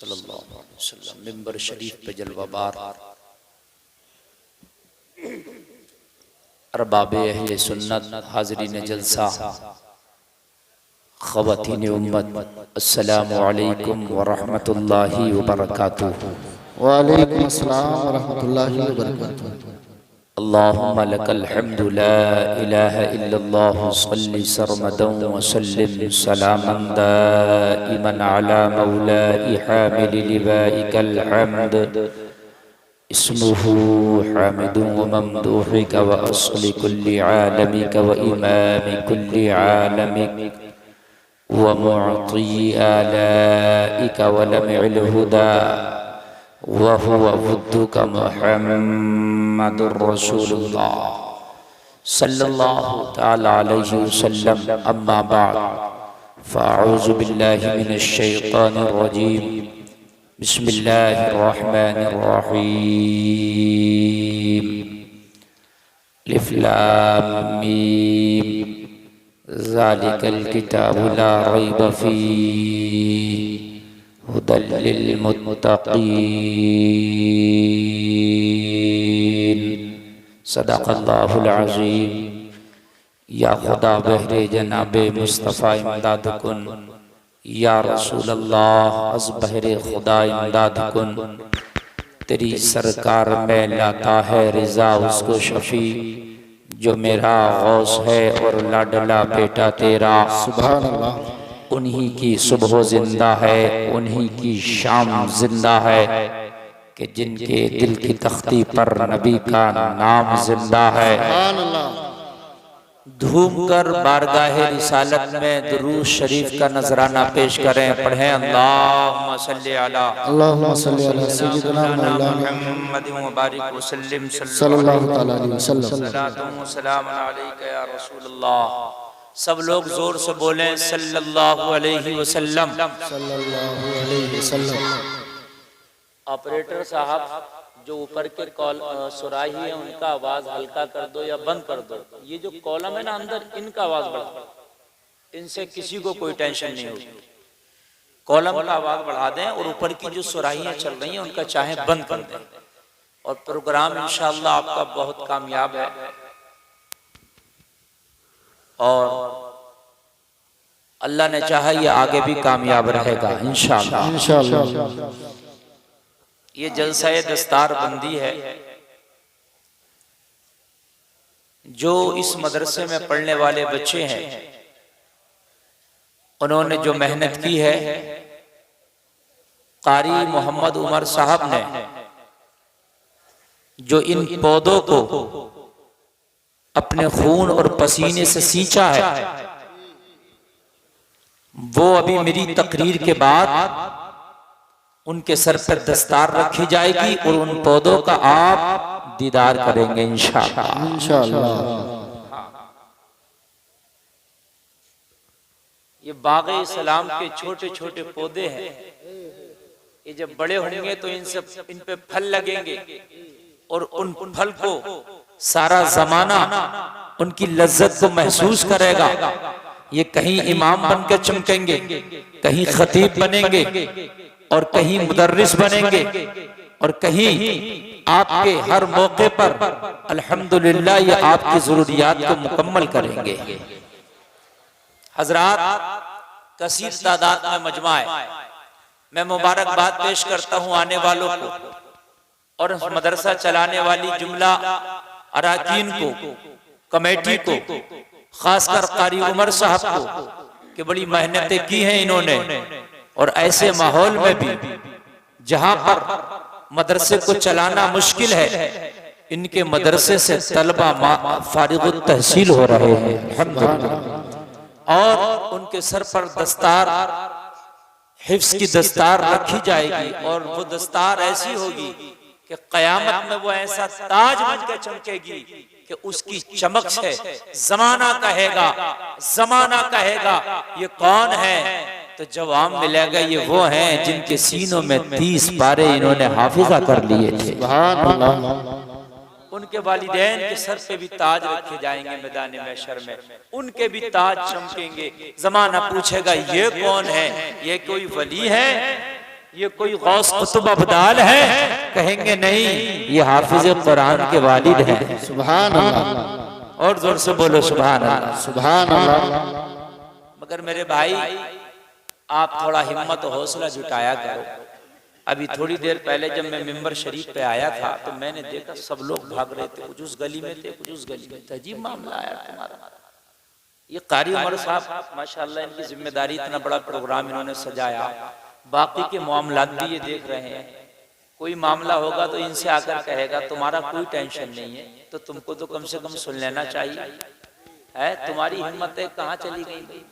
सल्लल्लाहु अलैहि वसल्लम मिंबर शरीफ पे जलवाबार अरबाब अहले सुन्नत हाज़रीन जलसा ख़वातीन उम्मत अस्सलामु अलैकुम व रहमतुल्लाहि व बरकातुहू। व अलैकुम अस्सलाम व रहमतुल्लाहि व बरकातुहू। अल्लाहुम्मा लकल हम्दु ला इलाहा इल्लल्लाह सल्लि सरमदन व सल्लिम सलामन दाइमन अला मौलाई हामिल लिवाइकल हम्द इस्मुहु हामिदुन व ममदूहुक व अस्ली कुल्ली आलमिक व इमाम कुल्ली आलमिक व मुअती आलाइक व लमइल हुदा व हुवा वद्दुक मुहम्मदुर रसूलुल्लाह सल्लल्लाहु तआला अलैहि वसल्लम। अम्मा बाद फ़अऊज़ु बिल्लाहि मिनश शैतानिर रजीम। बिस्मिल्लाहिर रहमानिर रहीम। अलिफ लाम मीम ज़ालिकल किताबु ला रैब फ़ीहि हुदल लिल मुत्तक़ीन। सदक़ल्लाहुल अज़ीम। या खुदा बहरे जनाबे मुस्तफ़ा इमदाद कुन, या रसूल अल्लाह अज़ बहरे खुदा इमदाद कुन। तेरी सरकार में लाता है रिज़ा उसको शफ़ी जो मेरा गौस है और लाडला बेटा तेरा। सुभान अल्लाह। उन्हीं की सुबह जिंदा है, उन्हीं की शाम जिंदा है कि जिनके दिल की तख्ती पर नबी का नाम जिंदा है। सुभान अल्लाह। धूम कर बारगाह रिसालत में दुरूद शरीफ का नजराना पेश करें। पढ़ें अल्लाहुम्मा सल्ली अला सय्यिदना मुहम्मद व बारिक व सल्लिम सल्लल्लाहु अलैहि वसल्लम। सलातु व सलाम अलैका या रसूलल्लाह। सब लोग जोर से बोलें सल्लल्लाहु अलैहि वसल्लम। सल्लल्लाहु अलैहि वसल्लम। ऑपरेटर साहब जो ऊपर के कॉल सुराही है उनका आवाज हल्का कर दो या बंद कर दो। ये जो कॉलम है ना अंदर, इनका आवाज बढ़ा, इनसे किसी को कोई टेंशन नहीं होगी। कॉलम का आवाज बढ़ा दें और ऊपर की जो सुराहियां चल रही हैं उनका चाहे बंद कर दें और प्रोग्राम इंशाअल्लाह आपका बहुत कामयाब है और अल्लाह ने चाहा ये आगे भी कामयाब रहेगा इंशाअल्लाह। इंशाअल्लाह। ये जलसाए दस्तार बंदी है जो इस मदरसे में पढ़ने वाले बच्चे हैं, उन्होंने जो मेहनत की है, कारी मोहम्मद उमर साहब ने जो इन पौधों को अपने खून और पसीने से सींचा है, वो अभी मेरी तकरीर के बाद उनके सर पर दस्तार रखी जाएगी और उन पौधों का आप दीदार करेंगे इंशाअल्लाह। इंशाअल्लाह। ये बाग़े इस्लाम के छोटे छोटे पौधे हैं, ये जब बड़े होंगे तो इन पे फल लगेंगे और उन फल को सारा जमाना उनकी लज्जत को महसूस करेगा। ये कहीं इमाम बनकर चमकेंगे, कहीं खतीब बनेंगे और कहीं मुदर्रिस बनेंगे और कहीं आपके हर मौके पर अल्हम्दुलिल्लाह ये आपकी जरूरियात को मुकम्मल करेंगे। हजरात, कसीर तादाद में मजमा है। मैं मुबारकबाद पेश करता हूँ आने वालों को और मदरसा चलाने वाली जुमला अराकीन को, कमेटी को, खासकर कारी उमर साहब को कि बड़ी मेहनतें की हैं इन्होंने और ऐसे माहौल में भी जहां पर मदरसे को चलाना मुश्किल है, इनके मदरसे से तलबा फारिगुत तहसील हो रहे हैं अल्हम्दुलिल्लाह। और उनके सर पर दस्तार, हिफ्स की दस्तार रखी जाएगी और वो दस्तार ऐसी होगी कि कयामत में वो ऐसा ताज बनकर चमकेगी कि उसकी चमक से जमाना कहेगा ये कौन है। तो जवाब मिलेगा ये वो हैं जिनके सीनों में 30 पारे इन्होंने हाफिजा कर लिए थे। उनके वालिदैन के सर पे भी ताज रखे जाएंगे मैदान महशर में, उनके भी ताज चमकेंगे। जमाना पूछेगा ये कौन है, ये कोई वली है ये कोई गौस कुतुब अब्दाल है? कहेंगे नहीं, ये हाफिज कुरान के वालिद हैं। सुभान अल्लाह। और जोर से बोलो सुभान अल्लाह। सुभान अल्लाह। मगर मेरे भाई आप थोड़ा हिम्मत और हौसला जुटाया करो। अभी थोड़ी देर पहले जब मैं मिंबर शरीफ पे आया था तो मैंने देखा सब लोग भाग रहे थे, कुछ उस गली में थे, कुछ उस गली में थे। अजीब मामला आया तुम्हारा। ये कारी उमर साहब माशाल्लाह, इनकी जिम्मेदारी, इतना बड़ा प्रोग्राम इन्होंने सजाया, बाकी के मामलात भी ये देख रहे हैं। कोई मामला होगा तो इनसे आकर कहेगा तुम्हारा कोई टेंशन नहीं है, तो तुमको तो कम से कम सुन लेना चाहिए है। तुम्हारी हिम्मतें कहाँ चली गई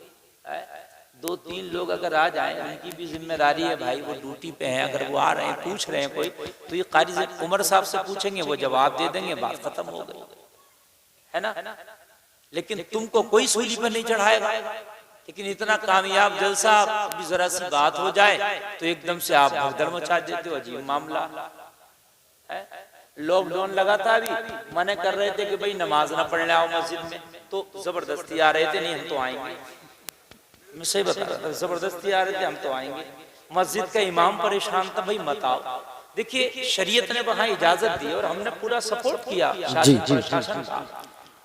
है? 2-3 लोग अगर आ जाएं, उनकी भी जिम्मेदारी है भाई, वो ड्यूटी पे हैं, अगर वो आ रहे हैं पूछ रहे हैं कोई, तो ये कारी उमर साहब से पूछेंगे, वो जवाब दे देंगे, बात खत्म हो गई है ना। लेकिन तुमको कोई सूली पर नहीं चढ़ाएगा। लेकिन इतना कामयाब जलसा भी जरा सी बात हो जाए तो एकदम से आप भगदड़ मचा देते हो। अजीब मामला है। लॉकडाउन लगा था, अभी मने कर रहे थे कि भाई नमाज ना पढ़ने आओ मस्जिद में, तो जबरदस्ती आ रहे थे, नहीं हम तो आएंगे। मैं सही बता रहा था, जबरदस्ती आ रहे थे, हम तो आएंगे। मस्जिद का इमाम परेशान था, भाई मत आओ। देखिए शरीयत ने वहां इजाजत दी और हमने पूरा सपोर्ट किया शासन का।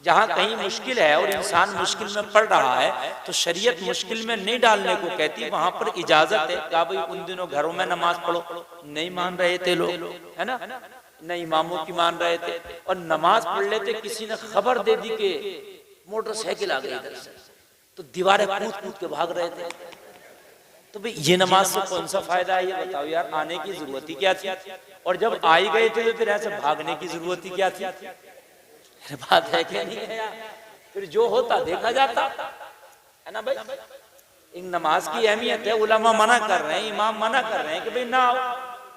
जहाँ कहीं मुश्किल है और इंसान मुश्किल में पड़ रहा है तो शरीयत मुश्किल में नहीं डालने को कहती, वहां पर इजाजत है। कहा भाई उन दिनों घरों में नमाज पढ़ो, नहीं मान रहे थे लोग, है ना, न इमामों की मान रहे थे और नमाज पढ़ लेते। किसी ने खबर दे दी कि मोटरसाइकिल आ गई इधर से, तो दीवारें कूद कूद के भाग रहे थे। तो भाई ये नमाज से कौन सा फायदा है ये बताओ यार? आने की जरूरत ही क्या थी? और जब आ ही गए थे तो फिर ऐसे भागने की जरूरत ही क्या थी? बात है कि नहीं है यार? फिर जो होता देखा जाता है ना भाई। इन नमाज की अहमियत है, उलमा मना कर रहे हैं, इमाम मना कर रहे हैं कि भाई ना आओ,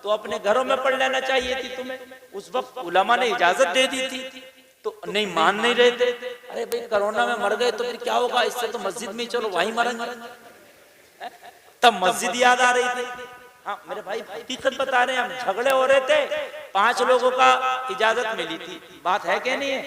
तो अपने घरों में पढ़ लेना चाहिए थी तुम्हें। उस वक्त उलमा ने इजाजत दे दी थी तो नहीं मान नहीं रहे थे। अरे भाई कोरोना में मर गए तो फिर क्या होगा? इससे तो मस्जिद में चलो, वहीं मरेंगे। तब मस्जिद याद आ रही थी। हाँ मेरे भाई हकीकत बता रहे हैं, हम झगड़े हो रहे थे, 5 लोगों का इजाजत मिली थी, बात है कि नहीं है?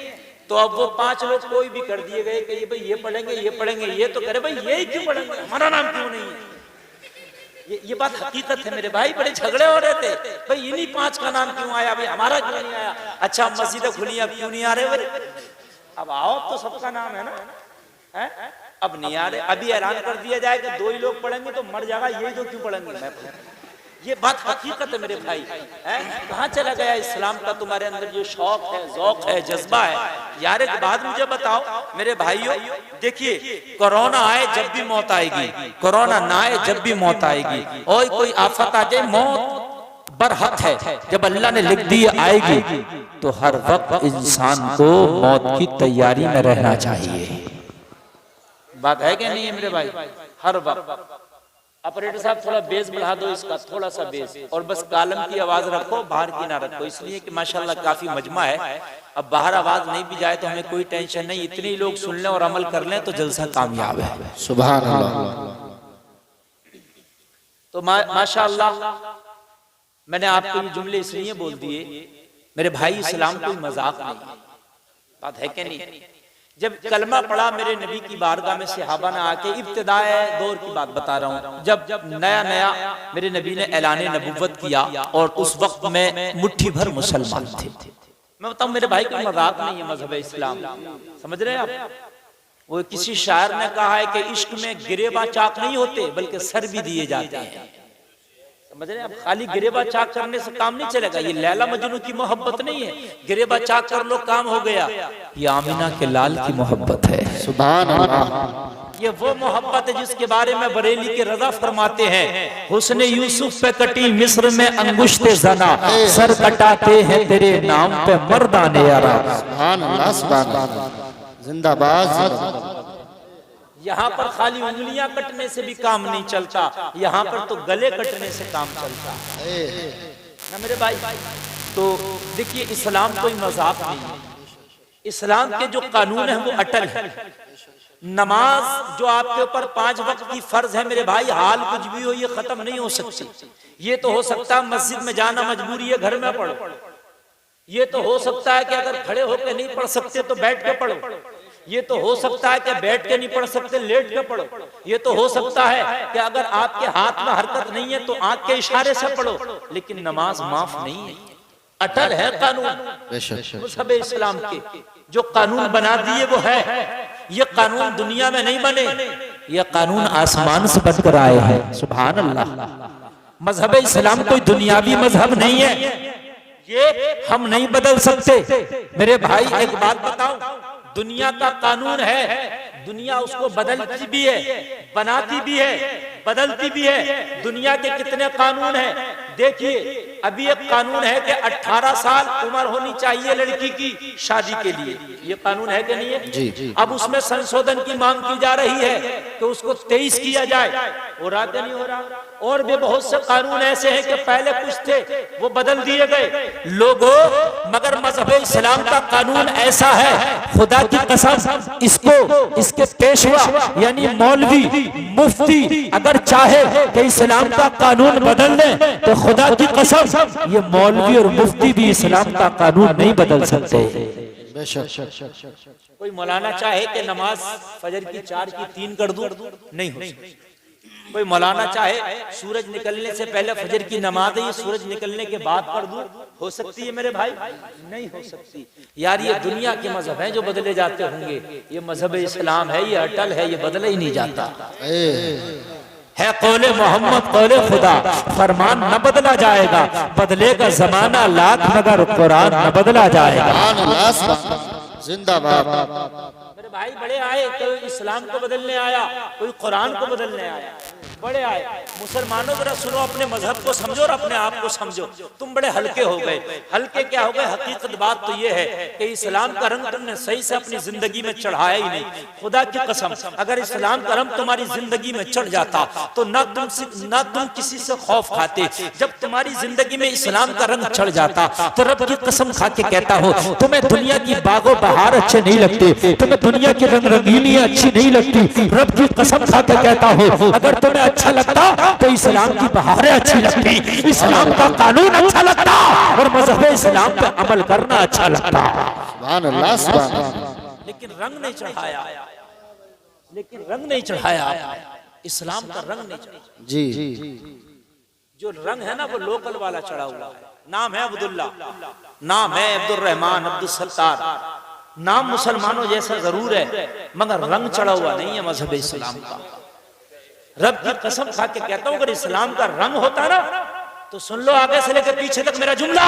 तो अब वो 5 लोग कोई भी कर दिए गए कि ये भाई ये पढ़ेंगे, ये पढ़ेंगे, ये तो करे भाई यही क्यों पढ़ेंगे, हमारा नाम क्यों नहीं है? ये बात हकीकत है मेरे भाई। बड़े झगड़े हो रहे थे, भाई इन्हीं 5 का नाम क्यों आया, भाई हमारा क्यों नहीं आया? अच्छा मस्जिदें खुली, अब क्यों नहीं आ रहे भाई? अब आओ, अब तो सबका नाम है ना, है? अब नहीं आ रहे। अभी ऐलान कर दिया जाए कि 2 ही लोग पढ़ेंगे तो मर जाएगा, यही तो क्यों पढ़ेंगे? मैं ये बात हकीकत है मेरे भाई। कहाँ चला गया इस्लाम का तुम्हारे अंदर जो शौक है, ज़ौक़ है, जज्बा है? यार एक बात मुझे बताओ मेरे भाइयों, देखिए कोरोना आए जब भी मौत आएगी, कोरोना ना आए जब भी मौत आएगी, और कोई आफत आ जाए मौत बरहक है। जब अल्लाह ने लिख दी आएगी तो हर वक्त इंसान को मौत की तैयारी में रहना चाहिए। बात है कि नहीं है मेरे भाई? हर वक्त। ऑपरेटर साहब थोड़ा बेस बढ़ा दो इसका, थोड़ा सा बेस, और बस कालम की आवाज रखो, बाहर की ना रखो, इसलिए कि माशाल्लाह काफी मजमा है। अब बाहर आवाज नहीं भी जाए तो हमें कोई टेंशन नहीं, इतने ही लोग सुन लें और अमल कर लें तो जलसा कामयाब है। सुभान अल्लाह। तो माशाल्लाह मैंने आपको ये जुमले इसलिए बोल दिए मेरे भाई, इस्लाम कोई मजाक नहीं, बात है कि नहीं? जब कलमा पढ़ा मेरे नबी की बारगाह में सहाबा ने आके, इब्तिदाए दौर की बात बता रहा हूँ, जब नया नया मेरे नबी ने ऐलान नबुव्वत किया और उस वक्त में मुट्ठी भर मुसलमान थे। मैं बताऊं मेरे भाई, कोई मजाक नहीं है मजहब इस्लाम, समझ रहे हैं आप? वो किसी शायर ने कहा है कि इश्क में गिरेबा चाक नहीं होते बल्कि सर भी दिए जाते हैं, समझ रहे हैं? अब खाली गिरेबा चाक करने से काम नहीं चलेगा। ये लैला मजनू की मोहब्बत नहीं है, गिरेबा चाक कर लो काम हो गया। ये आमिना के लाल की मोहब्बत है। सुभान अल्लाह। ये वो मोहब्बत है जिसके बारे में बरेली के रज़ा फरमाते हैं, हुस्न यूसुफ पे कटी मिस्र में अंगुश्ते जना, सर कटाते हैं तेरे नाम पे मर्दाने यारा। सुभान अल्लाह, सुभान अल्लाह, जिंदाबाद। यहाँ पर खाली उंगलियां कटने से भी काम नहीं चलता, यहाँ पर तो गले कटने से काम चलता है ना मेरे भाई। तो देखिए इस्लाम कोई मजाक नहीं है, इस्लाम के जो कानून है वो अटल है। नमाज जो आपके ऊपर 5 वक्त की फर्ज है मेरे भाई, हाल कुछ भी हो ये खत्म नहीं हो सकती। ये तो हो सकता है मस्जिद में जाना मजबूरी है, घर में पढ़ो। ये तो हो सकता है कि अगर खड़े होकर नहीं पढ़ सकते तो बैठ के पढ़ो, ये तो हो सकता है कि बैठ के नहीं पढ़ सकते, लेट के पढ़ो। ये तो हो सकता है कि अगर आपके हाथ में हरकत नहीं है तो आंख के इशारे से पढ़ो, लेकिन नमाज माफ नहीं है। अटल है कानून मज़हब इस्लाम के, जो कानून बना दिए वो है। ये कानून दुनिया में नहीं बने, ये कानून आसमान से बनकर आए हैं। सुभान अल्लाह। मजहब इस्लाम कोई दुनियावी मजहब नहीं है, ये हम नहीं बदल सकते। मेरे भाई एक बात बताऊं, दुनिया का कानून है, दुनिया उसको बदलती भी है, बनाती भी है, बदलती भी है। दुनिया के कितने कानून हैं? देखिए अभी एक कानून है कि 18 साल उम्र होनी चाहिए लड़की की शादी के लिए, ये कानून है कि नहीं है? जी। अब उसमें संशोधन की मांग की जा रही है कि उसको 23 किया जाए। हो रहा कि नहीं हो रहा? और भी बहुत से कानून ऐसे हैं कि पहले कुछ थे वो बदल दिए गए लोगों, मगर मजहब इस्लाम का कानून ऐसा है, खुदा की कसम, इसको इसके पेशवा यानी मौलवी मुफ्ती अगर चाहे कि इस्लाम का कानून बदल दे तो खुदा की कसम ये मौलवी और मुफ्ती भी इस्लाम का कानून नहीं बदल सकते। कोई मौलाना चाहे कि नमाज फजर की 4 की 3 कर दूं, नहीं हो सकती। कोई मौलाना चाहे सूरज निकलने से पहले फजर की नमाज है, सूरज निकलने के बाद पढ़ दूं, हो सकती है मेरे भाई? नहीं हो सकती। यार ये दुनिया के मजहब हैं जो बदले जाते होंगे, ये मजहब इस्लाम है, ये अटल है, ये बदला ही नहीं जाता है। कौले मोहम्मद कौले खुदा, फरमान न बदला जाएगा, बदलेगा जमाना लाख मगर कुरान न बदला जाएगा। जिंदाबाद। मेरे भाई बड़े आए, कोई इस्लाम को बदलने आया, कोई कुरान को बदलने आया, बड़े आए। मुसलमानों जरा सुनो, अपने मजहब को समझो और अपने आप को समझो। तुम बड़े हल्के हो गए। हल्के क्या हो गए? हकीकत बात तो ये है कि इस्लाम का रंग तुमने सही से अपनी जिंदगी में चढ़ाया ही नहीं। खुदा की कसम, अगर इस्लाम का रंग तुम्हारी जिंदगी में चढ़ जाता तो ना तुम किसी से खौफ खाते। जब तुम्हारी जिंदगी में इस्लाम का रंग चढ़ जाता तो रब की कसम खा के कहता हो, तुम्हें दुनिया की बागो बहार अच्छे नहीं लगते, तुम्हें दुनिया की रंग रंगीनियां अच्छी नहीं लगती। रब की कसम खा के कहता हो, अगर तुम्हें अच्छा लगता तो इस्लाम की बहारें अच्छी लगती, इस्लाम का कानून अच्छा लगता और मजहब इस्लाम पे अमल करना अच्छा लगता। सुभान अल्लाह, सुभान अल्लाह। लेकिन रंग नहीं चढ़ाया, लेकिन रंग नहीं चढ़ाया, इस्लाम का रंग नहीं चढ़ाया। जी। जो रंग है ना वो लोकल वाला चढ़ा हुआ है। नाम है अब्दुल्ला, नाम है अब्दुल रहमान, अब्दुल सत्तार, नाम मुसलमानों जैसा जरूर है, मगर रंग चढ़ा हुआ नहीं है मजहब इस्लाम का। रब की कसम खा के कहता हूं, अगर इस्लाम का रंग होता ना तो सुन लो, आगे से लेकर पीछे तक मेरा जुमला,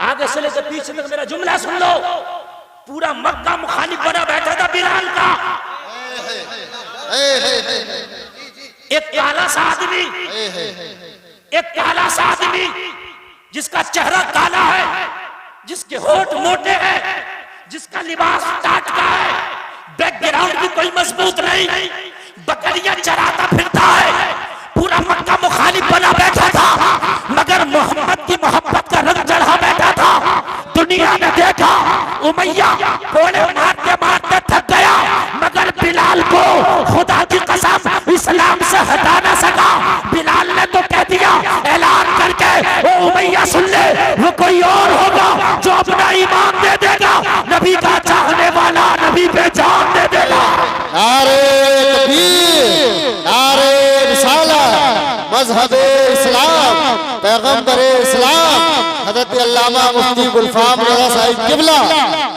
आगे से लेकर पीछे तक मेरा जुमला सुन लो। पूरा मक्का मुखालिफ बना बैठा था बिलाल का। एक काला सा आदमी, एक काला सा आदमी जिसका चेहरा काला है, जिसके होठ मोटे हैं, जिसका लिबास टाट का है, बैकग्राउंड भी कोई मजबूत नहीं, बकरियां चराता फिरता है, पूरा मक्का मुखालिफ बना बैठा था, मगर मोहम्मद की मोहब्बत का रंग चढ़ा बैठा था। दुनिया ने देखा, उमैया कोड़े मारते मारते थक गया, मगर बिलाल को खुदा की कसम इस्लाम से हटा ना सका। बिलाल ने तो कह दिया ऐलान करके, ओ उमैया सुन ले, वो कोई और होगा जो अपना ईमान दे देगा, नबी का चाहने वाला नबी पे जान दे देगा। नारे तकबीर, नारे रिसालत, मजहब इस्लाम, पैगंबर इस्लाम हज़रत अल्लामा मुफ्ती गुलफाम रज़ा साहिब किबला,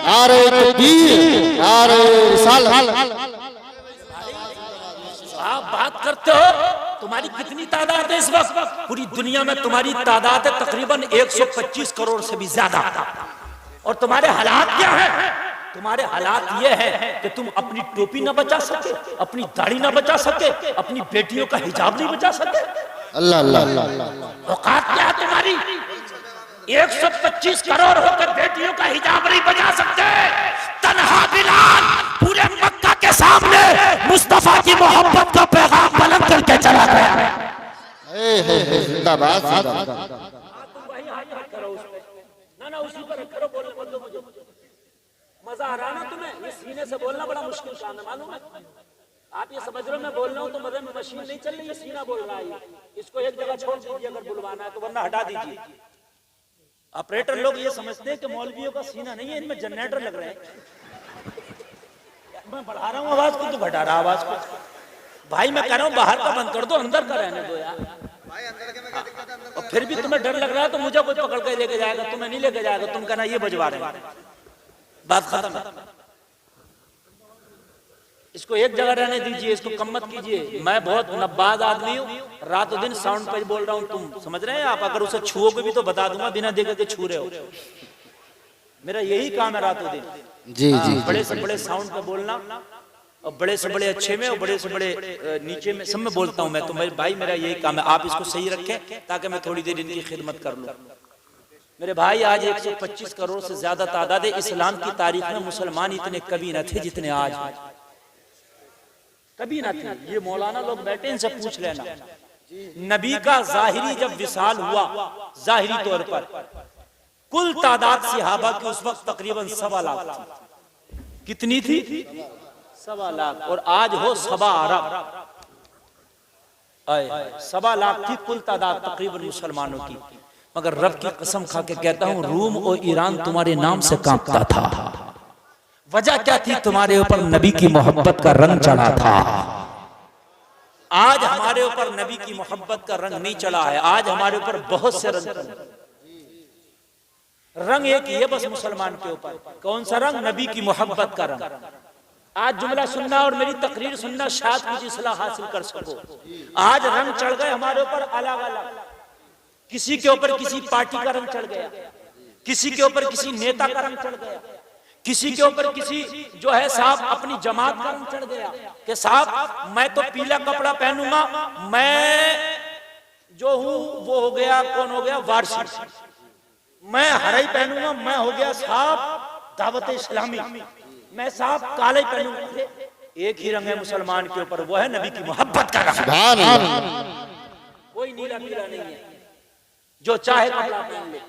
नारे तकबीर, नारे रिसालत। आप बात करते हो, तुम्हारी कितनी तादाद है इस वक्त? पूरी दुनिया में तुम्हारी तादाद है तकरीबन 125 करोड़ से भी ज्यादा। और तुम्हारे हालात क्या हैं? तुम्हारे हालात ये हैं कि तुम अपनी टोपी ना बचा सके, अपनी दाढ़ी ना बचा सके, अपनी बेटियों का हिजाब नहीं बचा सके। अल्लाह अल्लाह। औकात क्या है तुम्हारी? 125 करोड़ होकर बेटियों का हिजाब नहीं बचा सकते। तन्हा बिलाल पूरे मक्का के सामने मुस्तफा की मोहब्बत का पैगाम बुलंद करके चला गया। जिंदाबाद, जिंदाबाद। ना उसी पर करो, बोलो मुझे। मजा आ रहा ना तुम्हें? ये सीने से बोलना बड़ा मुश्किल काम है, मालूम है? आप ये समझ रहे हो मैं बोल रहा हूँ तो मदन मशीन नहीं चल रही, ये सीना बोल रहा है। इसको एक जगह छोड़ दीजिए अगर बुलवाना है तो, वरना हटा दीजिए। ऑपरेटर लोग ये समझते हैं कि मौलवियों का सीना नहीं है, इनमें जनरेटर लग रहे हैं। मैं बढ़ा रहा हूँ आवाज को, तो घटा रहा आवाज को। भाई मैं कह रहा हूँ बाहर का बंद कर दो, अंदर का रहने दो यार। और फिर भी तुम्हें डर लग रहा है तो मुझे कोई पकड़ के लेके जाएगा, तुम्हें नहीं लेके जाएगा। तुम कहना ये बजवा रहे हैं, बात खत्म है। इसको एक जगह रहने दीजिए, इसको कम मत कीजिए। मैं बहुत नब्बाज आदमी हूँ, रातों दिन साउंड पर बोल रहा हूँ। तुम समझ रहे हैं? आप अगर उसे छुओगे भी तो बता दूंगा बिना देखे के छू रहे हो। मेरा यही काम है रातों दिन। जी जी। बड़े से बड़े साउंड पे बोलना, और बड़े से बड़े अच्छे में और बड़े से बड़े नीचे में, सब में बोलता हूँ मैं। तो मेरे भाई मेरा यही काम है, आप इसको सही रखें ताकि मैं थोड़ी देर इनकी खिदमत कर लूँ। मेरे भाई आज 125 करोड़ से ज्यादा तादाद है। इस्लाम की तारीख में मुसलमान इतने कभी न थे जितने आज, कभी न थे। ये मौलाना लोग बैठे, इनसे पूछ लेना। नबी का जाहिरी जब विसाल हुआ, जाहिरी तौर पर कुल तादाद सहाबा की उस वक्त तकरीबन 1.25 लाख थी। कितनी थी? 1.25 लाख। और आज हो 1.25 अरब। 1.25 लाख थी कुल तादाद तकरीबन मुसलमानों की। मगर रब की कसम खा के कहता हूं, रूम और ईरान तुम्हारे नाम से कांपता था। वजह क्या थी? तुम्हारे ऊपर नबी की मोहब्बत का रंग चढ़ा था। आज हमारे ऊपर नबी की मोहब्बत का रंग नहीं चढ़ा है। आज हमारे ऊपर बहुत से रंग एक ही है बस मुसलमान के ऊपर। कौन सा रंग? नबी की मोहब्बत का रंग। आज जुमला सुनना और मेरी तकरीर सुनना, शायद कुछ इस्लाह हासिल कर सको। आज रंग चढ़ गए हमारे ऊपर अलग अलग। किसी के ऊपर किसी पार्टी का रंग चढ़ गया, किसी के ऊपर किसी नेता का रंग चढ़ गया, किसी के ऊपर किसी जो है साहब अपनी जमात का रंग चढ़ गया कि साहब मैं तो पीला कपड़ा पहनूंगा, मैं जो हूं वो हो गया, कौन हो गया? वारसी। मैं हरा ही पहनूंगा, मैं हो गया साहब दावत इस्लामी। मैं साहब काला ही पहनूंगा। एक ही रंग है मुसलमान के ऊपर, वो है नबी की मोहब्बत का रंग। कोई नीला पीला नहीं है, जो चाहे कपड़ा पहन ले।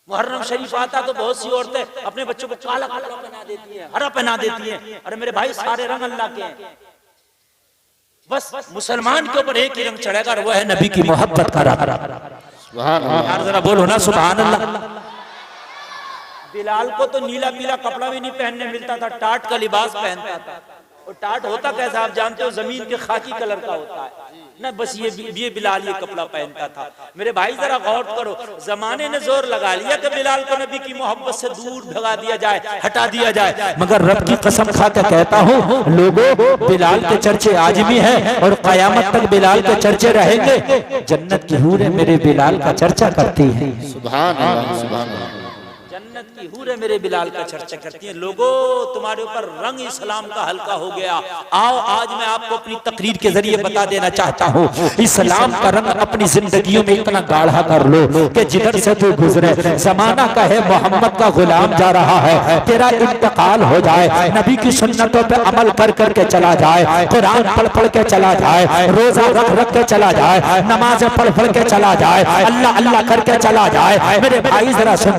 मुहर्रम शरीफ आता तो बहुत सी औरतें अपने बच्चों को काला कपड़ा पहना देती हैं, हरा पहना देती हैं। अरे मेरे भाई सारे रंग अल्लाह के हैं, बस मुसलमान के ऊपर एक ही रंग चढ़ेगा, वो है नबी की मोहब्बत का रंग। यार जरा बोलो ना सुभान अल्लाह। बिलाल को तो नीला पीला कपड़ा भी नहीं पहनने मिलता था, टाट का लिबास पहनता था। और टाट होता कैसा आप जानते हो? जमीन के खाकी कलर का होता है ना, बस ये बिलाल ये कपड़ा पहनता था। मेरे भाई जरा गौर करो, जमाने ने जोर लगा लिया कि बिलाल को नबी की मोहब्बत से दूर भगा दिया जाए, हटा दिया जाए। मगर रब की कसम खा के कहता हूँ लोगों, बिलाल के चर्चे आज भी हैं और कयामत तक बिलाल के चर्चे रहेंगे। जन्नत की हूरें मेरे बिलाल का चर्चा करती है। सुभान अल्लाह, सुभान अल्लाह। जन्नत की हूरें मेरे बिलाल का चर्चा करती हैं। लोगों, तुम्हारे ऊपर रंग इस्लाम का हल्का हो गया। आओ आज मैं आपको अपनी तकरीर के जरिए बता देना चाहता हूँ, इस्लाम का रंग अपनी जिंदगियों में इतना गाढ़ा कर लो कि जिधर से तू गुजरे, जमाना का है मोहम्मद का गुलाम जा रहा है, तेरा इंतकाल हो जाए, नबी की सुन्नतों पे अमल कर करके चला जाए, कुरान पढ़ पढ़ के चला जाए, रोजा रख रख के चला जाए, नमाजें पढ़ पढ़ के चला जाए, अल्लाह अल्लाह करके चला जाए। मेरे भाई जरा सुन,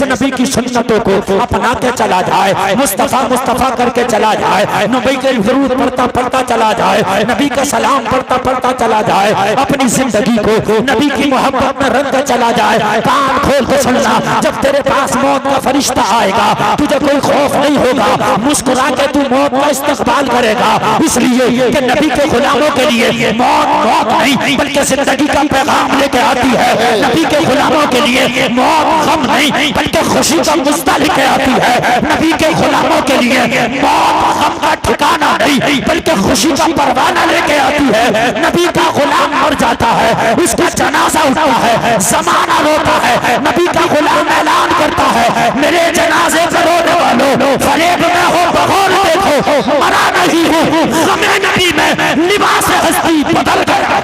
नबी की सुन्नतों को अपना के चला जाए, मुस्तफा मुस्तफा करके चला जाए, नबी के जरूर पढ़ता पढ़ता चला जाए, नबी का सलाम पढ़ता पढ़ता चला जाए, अपनी जिंदगी को नबी की मोहब्बत में रंग चला जाए। कान खोल के सुनना, जब तेरे पास मौत का फरिश्ता आएगा तुझे कोई खौफ नहीं होगा, मुस्कुरा के तू मौत का इस्तकबाल करेगा। इसलिए कि नबी के गुलामों के लिए मौत मौत नहीं बल्कि जिंदगी का पैगाम लेके आती है। नबी के गुलामों के लिए मौत गम नहीं बल्कि खुशी का मुस्ता लेके आती है। नबी के गुलामों के लिए मौत गम का ठिकाना नहीं बल्कि खुशी का परवाना लेके आती है। नबी का गुलाम मर जाता है, उसका जनाजा उठता है, जमाना रोता है, नबी का गुलाम ऐलान करता है, मेरे जनाजे को रोने वालों, फरेब में हो बगौर देखो, मरा नहीं हूँ, गमे नबी में लिबास हस्ती बदल गया।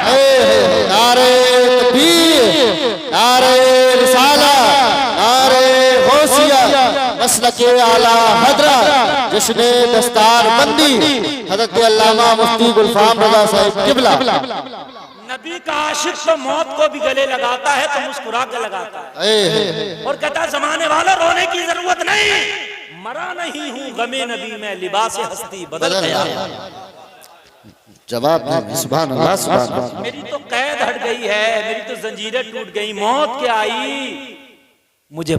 नारे तकबीर, नारे रिसालत, नारे गौसिया, मसलके आला हजरत, जश्ने दस्तार बंदी हजरत अल्लामा मुफ्ती गुलफाम रज़ा साहिब किबला। नबी का आशिक तो मौत को भी गले लगाता है तो मुस्कुरा के लगाता है और कहता है जमाने वाला रोने की जरूरत नहीं, मरा नहीं हूँ, गमे नबी में लिबास हस्ती बदल गया। जवाब नहीं, सुभान अल्लाह, सुभान अल्लाह। मेरी तो कैद हट गई है, मेरी तो जंजीरें टूट गई, मौत क्या आई, मुझे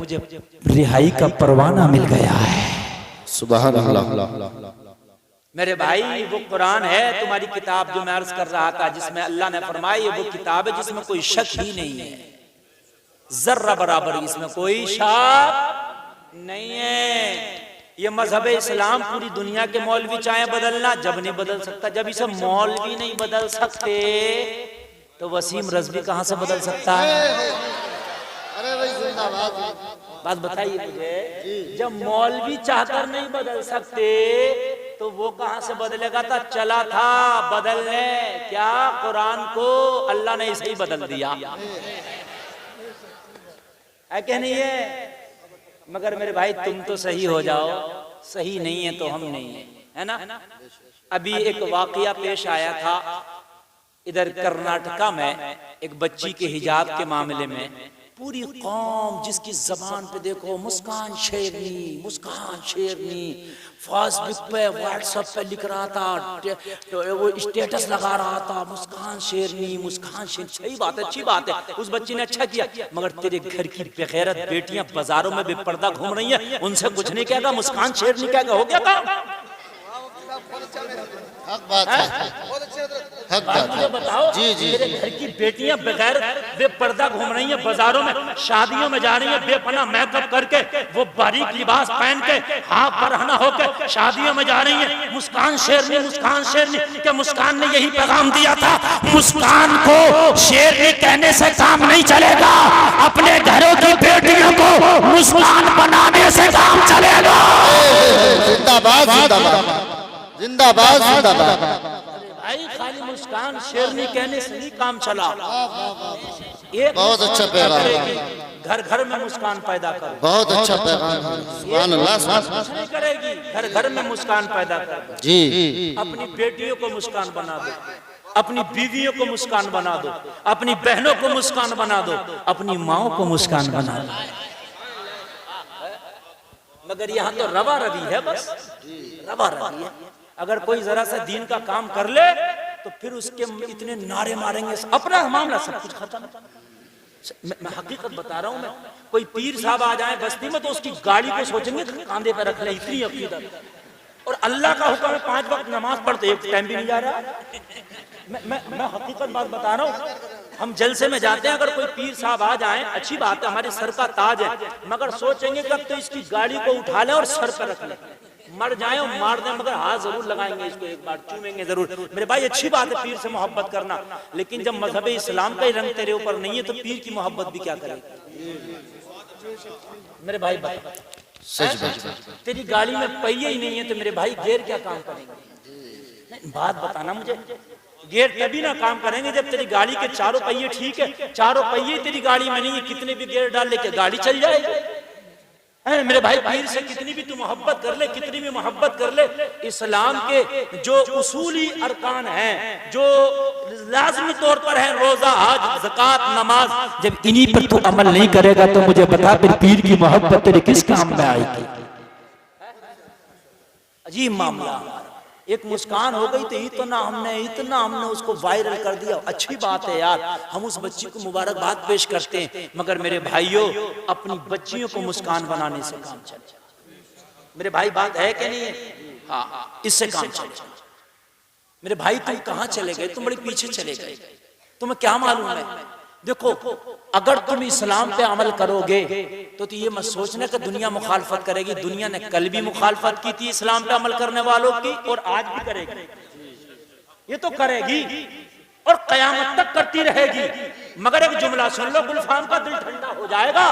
रिहाई का परवाना मिल गया है। सुभान अल्लाह। मेरे भाई वो कुरान है तुम्हारी किताब जो मैं अर्ज कर रहा था, जिसमें अल्लाह ने फरमाया ये वो किताब है जिसमें कोई शक ही नहीं है, जर्रा बराबर इसमें कोई शक नहीं है। ये मजहब इस्लाम पूरी दुनिया के मौलवी चाहे बदलना, जब नहीं बदल सकता। जब इसे मौलवी नहीं बदल सकते तो वसीम रज़वी कहां से बदल सकता है? अरे भाई जिंदाबाद। बात बताइए मुझे, जब मौलवी चाहकर नहीं बदल सकते तो वो कहां से बदलेगा? था चला था बदलने, क्या कुरान को अल्लाह ने इसे ही बदल दिया है क्या नहीं है? मगर मेरे भाई तुम तो सही हो जाओ, सही नहीं है तो हम नहीं है, है ना? अभी एक वाकया पेश आया था इधर कर्नाटका में, एक बच्ची के हिजाब के मामले में पूरी कौम जिसकी जबान पे देखो मुस्कान शेरनी, मुस्कान शेरनी, फेसबुक पे व्हाट्सएप पे लिख रहा था, वो स्टेटस लगा रहा था, मुस्कान शेरनी, मुस्कान शेरनी। सही बात है, अच्छी बात है, उस बच्ची ने अच्छा किया। मगर तेरे घर की बेगैरत बेटियां बाजारों में बेपर्दा घूम रही हैं, उनसे कुछ नहीं कहेगा, मुस्कान शेरनी कहेगा, हो गया काम? हक बात है, हक बात है। बताओ जी जी, मेरे घर की बेटियां बगैर बेपर्दा घूम रही हैं बाजारों में, शादियों में जा रही हैं बेपना मेकअप करके, वो बारीक लिबास पहन के, हाथ पर हना होकर शादियों में जा रही हैं, मुस्कान शेरनी, मुस्कान शेरनी। क्या मुस्कान ने यही पैगाम दिया था? मुस्कान को शेरनी कहने से काम नहीं चलेगा, अपने घरों की बेटियों को मुस्कान बनाने से काम चलेगा। जिंदाबाद जिंदाबाद जिंदाबाद जिंदाबाद। भाई खाली मुस्कान शेरनी कहने से नहीं काम चला, एक बहुत अच्छा पैगाम, घर घर में मुस्कान पैदा करो, बहुत अच्छा पैगाम है। सुभान अल्लाह, सुभान कुछ नहीं करेगी, घर घर में मुस्कान पैदा करो। जी। अपनी बेटियों को मुस्कान बना दो, अपनी बीवियों को मुस्कान बना दो, अपनी बहनों को मुस्कान बना दो, अपनी माओ को मुस्कान बना दो। मगर यहाँ तो रवा रवी है, बस रवा रवी है। अगर कोई जरा सा दीन का काम कर ले तो फिर उसके इतने नारे मारेंगे, अपना मामला सब कुछ खत्म। मैं हकीकत बता रहा हूँ, मैं कोई पीर साहब आ जाए बस्ती में तो उसकी गाड़ी को सोचेंगे कांधे पे रख ले, इतनी अकीदत। और अल्लाह का हुक्म है 5 वक्त नमाज पढ़ते, एक टाइम भी नहीं जा रहा। मैं हकीकत बात बता रहा हूँ। हम जलसे में जाते हैं, अगर कोई पीर साहब आ जाए अच्छी बात है, हमारे सर का ताज है, मगर सोचेंगे कब तो इसकी गाड़ी को उठा ले और सर पर रख ले, मर जाए और मार दे, मगर हाथ जरूर लगाएंगे, इसको एक बार चूमेंगे जरूर। मेरे भाई अच्छी बात है पीर से मोहब्बत करना, लेकिन जब मजहब इस्लाम का ही रंग तेरे ऊपर नहीं है तो पीर की मोहब्बत भी क्या करेगी? मेरे भाई सच बात। तेरी गाड़ी में पहिए ही नहीं है तो मेरे भाई गेर क्या काम करेंगे? बात बताना मुझे। गेर तभी ना काम करेंगे जब तेरी गाड़ी के चारों पहिए ठीक है, चारों पहिए तेरी गाड़ी में नहीं है, कितने भी गेर डाल लेके गाड़ी चल जाएगी। मेरे भाई पीर से कितनी भी तू मोहब्बत कर ले, कितनी भी मोहब्बत कर ले, इस्लाम के जो उसूली अरकान हैं, जो लाजमी तौर पर है, रोजा, हज, ज़कात, नमाज, जब इन्हीं पर तू अमल नहीं करेगा तो मुझे बता फिर पीर की मोहब्बत तेरे किस काम में आएगी? अजीब मामला। एक मुस्कान हो गई तो इतना हमने उसको वायरल कर दिया। अच्छी बात है यार, हम उस बच्ची को मुबारकबाद पेश करते हैं, मगर मेरे भाइयों अपनी बच्चियों को मुस्कान बनाने से काम चले। मेरे भाई बात है कि नहीं है? हाँ, इससे काम चले। मेरे भाई तुम कहाँ चले गए? तुम बड़े पीछे चले गए, तुम्हें क्या मालूम है? देखो अगर तुम इस्लाम पे अमल करोगे तो ये मत सोचना कि दुनिया मुखालफत करेगी। दुनिया ने कल भी मुखालफत की थी इस्लाम पे अमल करने वालों की, और आज भी करेगी। ये तो करेगी और कयामत तक करती रहेगी। मगर एक जुमला सुन लो, गुलफाम का दिल ठंडा हो जाएगा।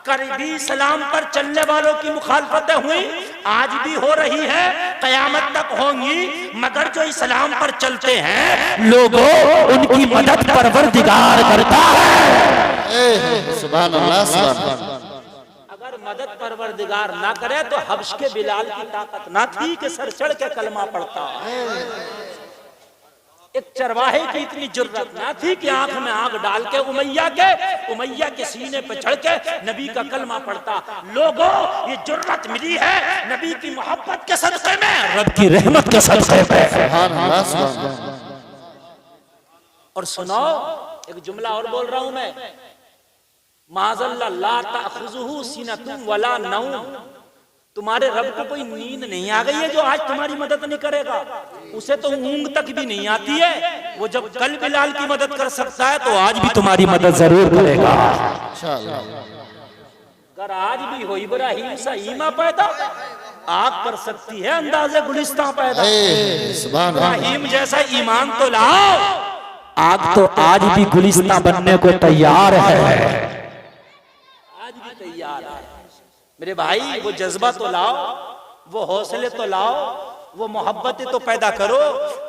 कभी इस्लाम पर चलने वालों की मुखालफतें हुई, आज भी हो रही है, कयामत तक होंगी। मगर जो इस्लाम पर चलते हैं लोगों, उनकी मदद परवरदिगार करता है। सुभान अल्लाह, सुभान अल्लाह। अगर मदद परवरदिगार ना करे तो हब्श के बिलाल की ताकत ना थी कि सर चढ़ के कलमा पढ़ता। एक चरवाहे की इतनी जुर्रत ना थी कि आंख में आग डाल के उमैया के सीने पे चढ़ के नबी का कलमा पढ़ता। लोगों ये जुर्रत मिली है नबी की मोहब्बत के सदक़े में, रब की रहमत के सदक़े में। सुभान अल्लाह, सुभान अल्लाह। और सुनो एक जुमला और बोल रहा हूं मैं, माज़ल्ला ला ताख़ुज़ुहु सिनतुन वला नौम, तुम्हारे रब को कोई नींद नहीं आ गई है जो आज तुम्हारी मदद नहीं करेगा? उसे तो ऊंग तक भी नहीं आती है। वो जब कल बिलाल की मदद कर सकता है तो आज भी तुम्हारी मदद जरूर करेगा। अगर आज भी हो इब्राहिम सा ईमा पैदा, आग कर सकती है अंदाजे गुलिस्तां पैदा। इब्राहिम जैसा ईमान तो लाओ, आग तो आज भी गुलिस्तां बनने को तैयार है, आज भी तैयार है। मेरे भाई वो जज्बा तो लाओ, वो हौसले तो लाओ, वो मोहब्बतें तो पैदा करो,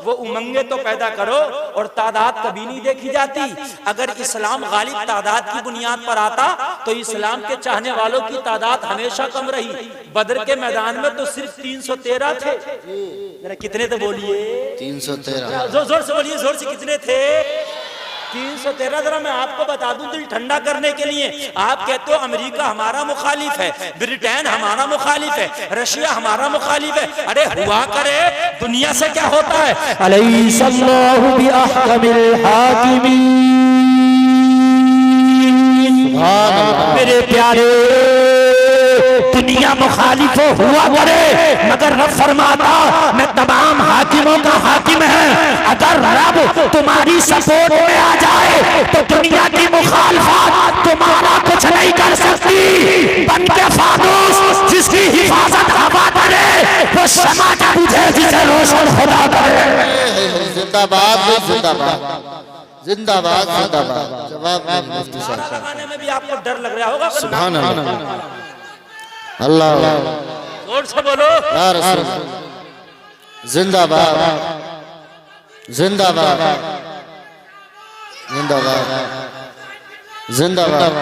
वो उमंगे तो पैदा करो। और तादाद कभी नहीं देखी जाती। अगर इस्लाम गालिब तादाद की बुनियाद पर आता तो इस्लाम के चाहने वालों की तादाद हमेशा कम रही। बदर के मैदान में तो सिर्फ 313 थे। जरा कितने थे बोलिए? 313। जोर से बोलिए, जोर से कितने थे? 313। जरा मैं आपको बता दूं दिल ठंडा करने के लिए, आप कहते हो अमेरिका हमारा मुखालिफ है, ब्रिटेन हमारा मुखालिफ है, रशिया हमारा मुखालिफ है। अरे हुआ करे, दुनिया से क्या होता है? अलैहिस्सलाहु बिअहकमिल हाकिमीन। मेरे प्यारे, दुनिया मुखालिफ हुआ करे मगर रब फरमाता मैं तमाम हाकिमों का हाकिम है। अगर रब तुम्हारी सपोर्ट में आ जाए तो दुनिया की मुखालफत तुम्हारा कुछ नहीं कर सकती। बन के फानूस जिसकी हिफाजत हवा करे वो शमा का बुझे जिसे रोशन खुदा करे। जिंदाबाद जिंदाबाद जिंदाबाद जिंदाबाद। जवाब मुफ्ती साहब लगाने में भी आपको डर लग रहा होगा। सुभान अल्लाह, अल्लाह जोर से बोलो या रसूल। जिंदाबाद जिंदाबाद जिंदाबाद जिंदाबाद।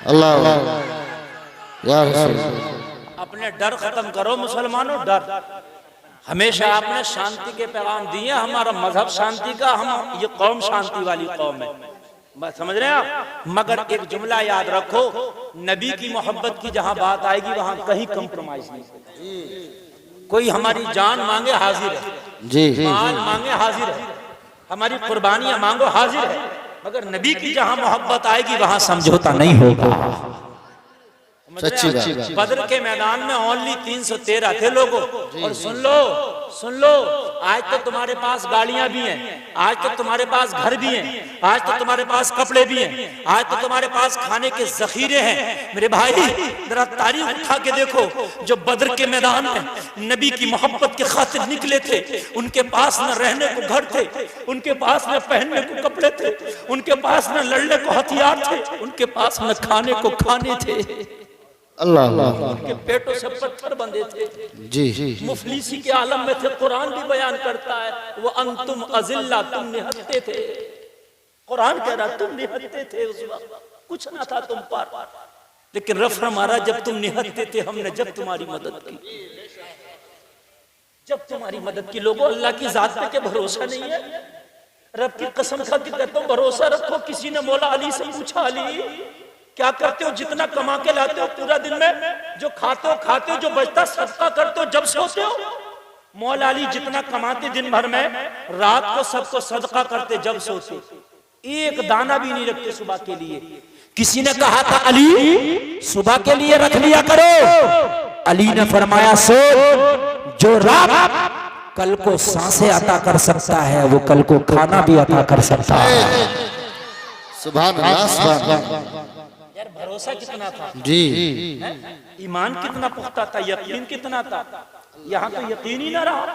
अल्लाह या रसूल। अपने डर खत्म करो मुसलमानों, डर। हमेशा आपने शांति के पैगाम दिए। हमारा मजहब शांति का, हम ये कौम शांति वाली कौम है, बस समझ रहे हैं आप। मगर एक जुमला याद रखो, नबी की मोहब्बत की जहां बात आएगी वहां कहीं कंप्रोमाइज नहीं। कोई हमारी जान मांगे हाजिर है, जी माल मांगे हाजिर है, हमारी कुर्बानियां मांगो हाजिर है, मगर नबी की जहां मोहब्बत आएगी वहां समझौता नहीं होगा। सच्ची बात। बदर के मैदान में ओनली 313 थे लोगों। और सुन लो, आज तो तुम्हारे पास गाड़ियां भी हैं, आज तो तुम्हारे पास घर भी हैं, आज तो तुम्हारे पास कपड़े भी हैं, आज तो तुम्हारे पास खाने के जखीरे हैं। मेरे भाई जरा तारीख उठा के देखो, जो बदर के मैदान में नबी की मोहब्बत के खातिर निकले थे, उनके पास न रहने को घर थे, उनके पास न पहनने को कपड़े थे, उनके पास न लड़ने को हथियार थे, उनके पास न खाने को खाने थे। अल्लाह उनके पेटों से पत्थर बंधे थे, जी मुफलिसी के आलम में थे। कुरान भी बयान करता है वो अंतुम अजिल्ला, तुम निहत्ते थे। कुरान कह रहा तुम निहत्ते थे, उस वक्त कुछ ना था तुम पर, लेकिन रब फरमाया जब तुम निहत्ते थे हमने जब तुम्हारी मदद की, जब तुम्हारी मदद की। लोगों अल्लाह की जात पे के भरोसा नहीं है? रब की कसम खा के कहता हूं भरोसा रखो। किसी ने मौला अली से पूछा, अली क्या करते हो, जितना कमा के लाते हो पूरा दिन में, जो खाते हो जो बचता सदका करते हो जब सोते हो? मौला अली जितना कमाते दिन भर में, रात को सबको सदका करते जब सोते, एक दाना भी नहीं रखते सुबह के लिए। किसी ने कहा था अली सुबह के लिए रख लिया करो, अली ने फरमाया सो, जो रब कल को सांसें अता कर सकता है वो कल को खाना भी अता कर सकता है। सुभान अल्लाह सुभान अल्लाह। यार भरोसा कितना था जी, ईमान कितना पुख्ता था, यकीन कितना था। यहाँ तो यकीन ही ना रहा,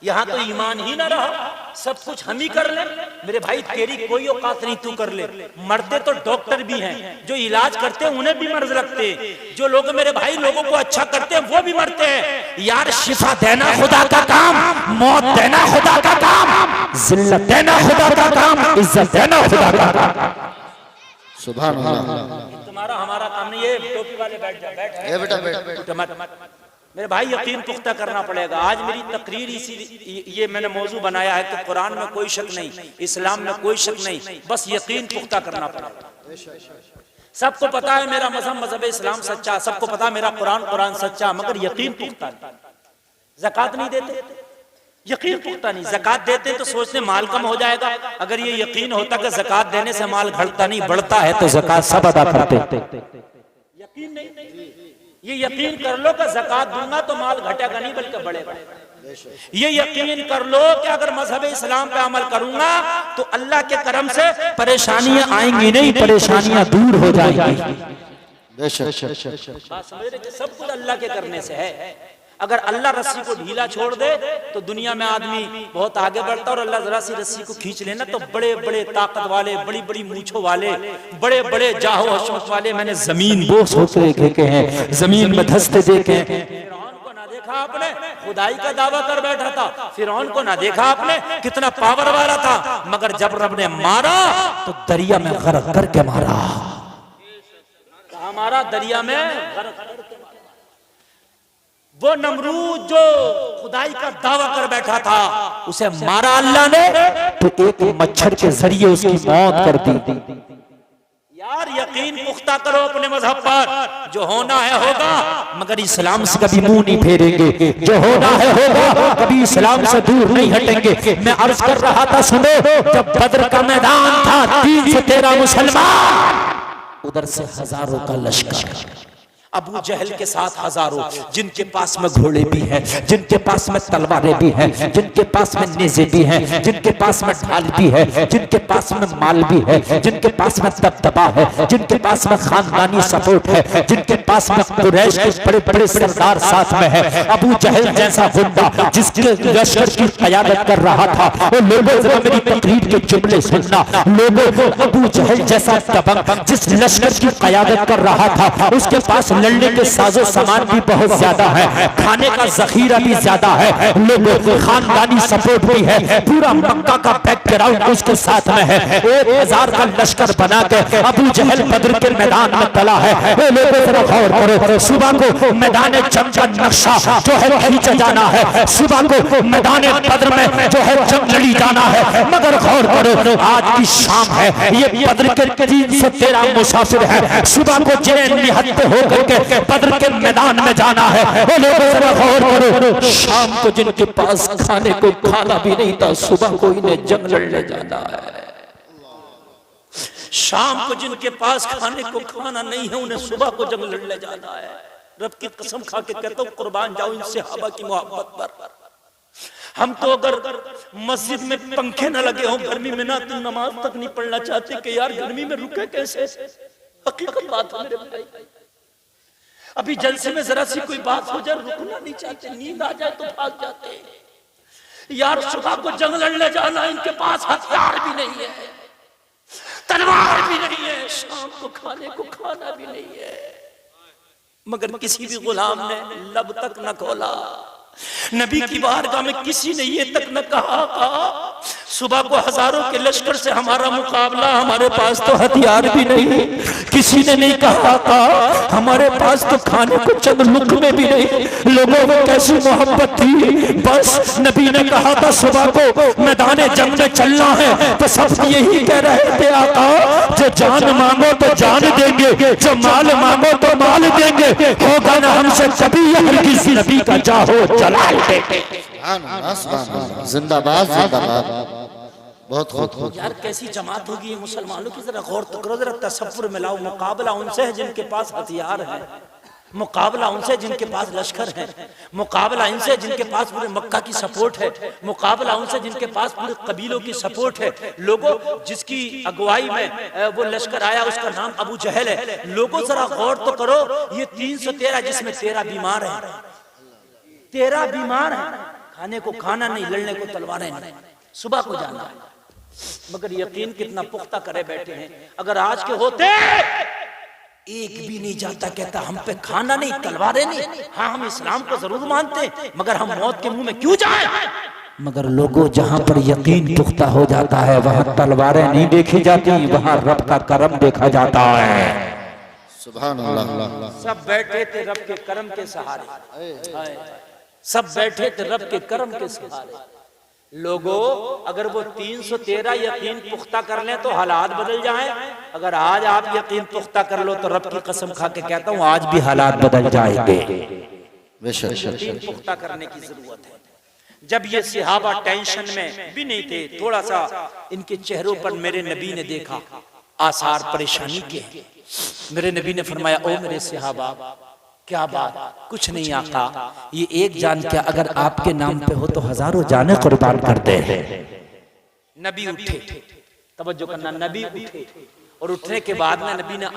यहाँ तो ईमान ही ना रहा, सब कुछ हम ही कर ले। मेरे भाई तेरी कोई औकात नहीं, तू कर ले। मरते तो डॉक्टर भी हैं, जो इलाज करते हैं उन्हें भी मर्ज लगते, जो लोग मेरे भाई लोगों को अच्छा करते हैं वो भी मरते हैं। यार शिफा देना खुदा का काम, मौत देना खुदा का काम, जिल्लत देना खुदा का काम, इज्जत देना खुदा का काम। सुभान अल्लाह। तुम्हारा हमारा काम नहीं है। टोपी वाले बैठ जा, बैठ बेटा बैठ। मेरे भाई यकीन पुख्ता करना पड़ेगा। आज मेरी तकरीर इसी ये मैंने मौजू बनाया है कि कुरान में कोई शक नहीं, इस्लाम में कोई शक नहीं, बस यकीन पुख्ता करना पड़ेगा। सबको पता है मेरा मजहब इस्लाम सच्चा, सबको पता है मेरा कुरान सच्चा, मगर यकीन पुख्ता नहीं। ज़कात नहीं देते, यकीन पुख्ता नहीं। ज़कात देते तो सोचते माल कम हो जाएगा। अगर ये यकीन होता कि ज़कात देने से माल घटता नहीं बढ़ता है तो ज़कात सब अदा करते। यकीन नहीं, ये यकीन कर लो कि ज़कात दूंगा तो माल घटेगा नहीं बल्कि बढ़ेगा। ये यकीन कर लो कि अगर मजहब इस्लाम पे अमल करूंगा तो अल्लाह के करम से परेशानियां आएंगी नहीं, परेशानियां दूर हो जाएंगी। सब कुछ अल्लाह के करने से है। अगर अल्लाह रस्सी को ढीला छोड़ दे तो दुनिया में आदमी बहुत आगे बढ़ता है, और अल्लाह जरा सी रस्सी को खींच लेना तो बड़े बड़े ताकत वाले, बड़ी बड़ी मूछों वाले, बड़े बड़े जाहो हशमत वाले मैंने जमीन बोस होते देखे हैं, जमीन में धंसते देखे हैं। फिरौन को ना देखा आपने, खुदाई का दावा कर बैठा था। फिरौन को ना देखा आपने, कितना पावर वाला था, मगर जब रब ने मारा तो दरिया में गर्क करके मारा। हमारा दरिया में गर्क करके मारा। वो नमरूद जो खुदाई का दावा कर बैठा था, उसे मारा अल्लाह ने तो एक मच्छर के जरिए उसकी मौत कर दी। यार यकीन पुख्ता करो अपने मजहब पर, जो होना है होगा, मगर इस्लाम से कभी मुंह नहीं फेरेंगे। जो होना है होगा, कभी इस्लाम से दूर नहीं हटेंगे। मैं अर्ज कर रहा था, सुनो, जब बद्र का मैदान था, 313 मुसलमान, उधर से हजारों का लश्कर, अबू जहल के साथ हजारों, जिनके पास में घोड़े भी हैं, जिनके पास में तलवारें भी हैं, जिनके पास में नेज़े भी हैं, जिनके पास में ढाल भी है, जिनके पास में माल भी है, जिनके पास में दबदबा है, जिनके पास में खानदानी सपोर्ट है, जिनके पास में कुरैश के बड़े बड़े सरदार साथ में है। अबू जहल जैसा गुंडा जिसके लश्कर की क़यादत कर रहा था, वो लोगों जरा मेरी तकरीर के जुमले सुनना, लोगों, अबू जहल जैसा दबंग जिस लश्कर की क़यादत कर रहा था, उसके पास लड़ने के साजो सामान भी बहुत ज्यादा है, खाने का जखीरा भी ज्यादा है, लोगों खानदानी सपोर्ट भी है, पूरा मक्का का बैकग्राउंड उसके साथ में है। 1000 का लश्कर बना के अबू जहल बद्र के मैदान में तला है। वो लोगों जरा गौर करो, सुबह को मैदान जंग का नक्शा जो है खींचा जाना है, सुबह को मैदान बद्र में जो है जंग लड़ी जाना है, मगर गौर करो आज की शाम है, ये बद्र के 313 मुसाफिर है, सुबह को जिन्हें निहत्ते होकर के बद्र के मैदान में जाना है, वो लोग जरा गौर करो, शाम को जिनके पास खाने को खाना भी नहीं था, सुबह को इन्हें जंग लड़ने जाना है। शाम को जिनके पास खाने को खाना नहीं है, उन्हें सुबह को जंग लड़ने जाना है। रब की कसम खा के कहता हूं, कुर्बान जाओ इन सहाबा की मोहब्बत पर। हम तो अगर मस्जिद में पंखे न लगे हों गर्मी में ना, तो नमाज तक नहीं पढ़ना चाहते कि यार गर्मी में रुके कैसे। हकीकत बात है मेरे भाई, अभी जलसे में जरा सी कोई बात हो जाए रुकना नहीं चाहते, नींद आ जाए तो भाग जाते। यार सुबह को जंग लड़ने जाना, इनके पास हथियार भी नहीं है, तलवार भी नहीं है, शाम को खाने को खाना भी नहीं है, मगर किसी भी गुलाम ने लब तक न खोला। नबी की बारगाह में किसी ने ये तक न कहा सुबह को हजारों के लश्कर से हमारा मुकाबला, हमारे पास तो हथियार भी नहीं। किसी ने नहीं कहा था हमारे पास तो खाने को चंद लुक़मे भी नहीं। लोगों में कैसी मोहब्बत थी, बस नबी ने कहा था सुबह को मैदान जंग में चलना है, तो सब यही कह रहे थे आका, जो जान मांगो तो जान देंगे, जो माल मांगो तो माल देंगे, होगा ना हमसे कभी हरगिज़ नबी का जाहो जलाल देंगे। जिंदाबाद जिंदाबाद। बहुत खूब यार कैसी जमात होगी मुसलमानों की, जरा गौर तो करो, जरा तसव्वुर मिलाओ। मुकाबला उनसे है जिनके पास हथियार है, मुकाबला उनसे जिनके पास लश्कर है, मुकाबला इनसे जिनके पास पूरे मक्का की सपोर्ट है, मुकाबला उनसे जिनके पास पूरे कबीलों की सपोर्ट है। लोगों जिसकी अगुवाई में वो लश्कर आया उसका नाम अबू जहल है। लोगों जरा गौर तो करो, ये 313 जिसमें 13 बीमार है, 13 बीमार है, खाने को खाना नहीं, लड़ने को तलवारें नहीं, सुबह को जाना है, मगर यकीन कितना पुख्ता करे बैठे हैं। अगर आज के होते एक भी नहीं जाता कहता हम पे खाना नहीं तलवारें नहीं, हाँ हम इस्लाम को जरूर मानते मगर हम मौत के मुंह में क्यों जाएं। मगर लोगों जहां पर यकीन पुख्ता हो जाता है वहां तलवारें नहीं देखी जाती, वहां रब का करम देखा जाता है। सुभान अल्लाह। सब बैठे थे रब के करम के सहारे, सब बैठे थे रब के करम के सहारे। लोगों अगर वो 313 यकीन पुख्ता कर लें तो हालात बदल जाएं। अगर आज आप यकीन पुख्ता कर लो तो रब की कसम खा के कहता हूँ आज भी हालात बदल जाएंगे। यकीन पुख्ता करने की जरूरत है। जब ये सहाबा टेंशन में भी नहीं थे, थोड़ा सा इनके चेहरों पर मेरे नबी ने देखा आसार परेशानी के, मेरे नबी ने फरमाया ओ मेरे सहाबा क्या बात, कुछ नहीं आका, ये एक जान क्या अगर आपके नाम पे हो तो हजारों जाने कुर्बान करते हैं। नबी उठे, तवज्जो करना, नबी उठे और उठने के बाद में नबी ने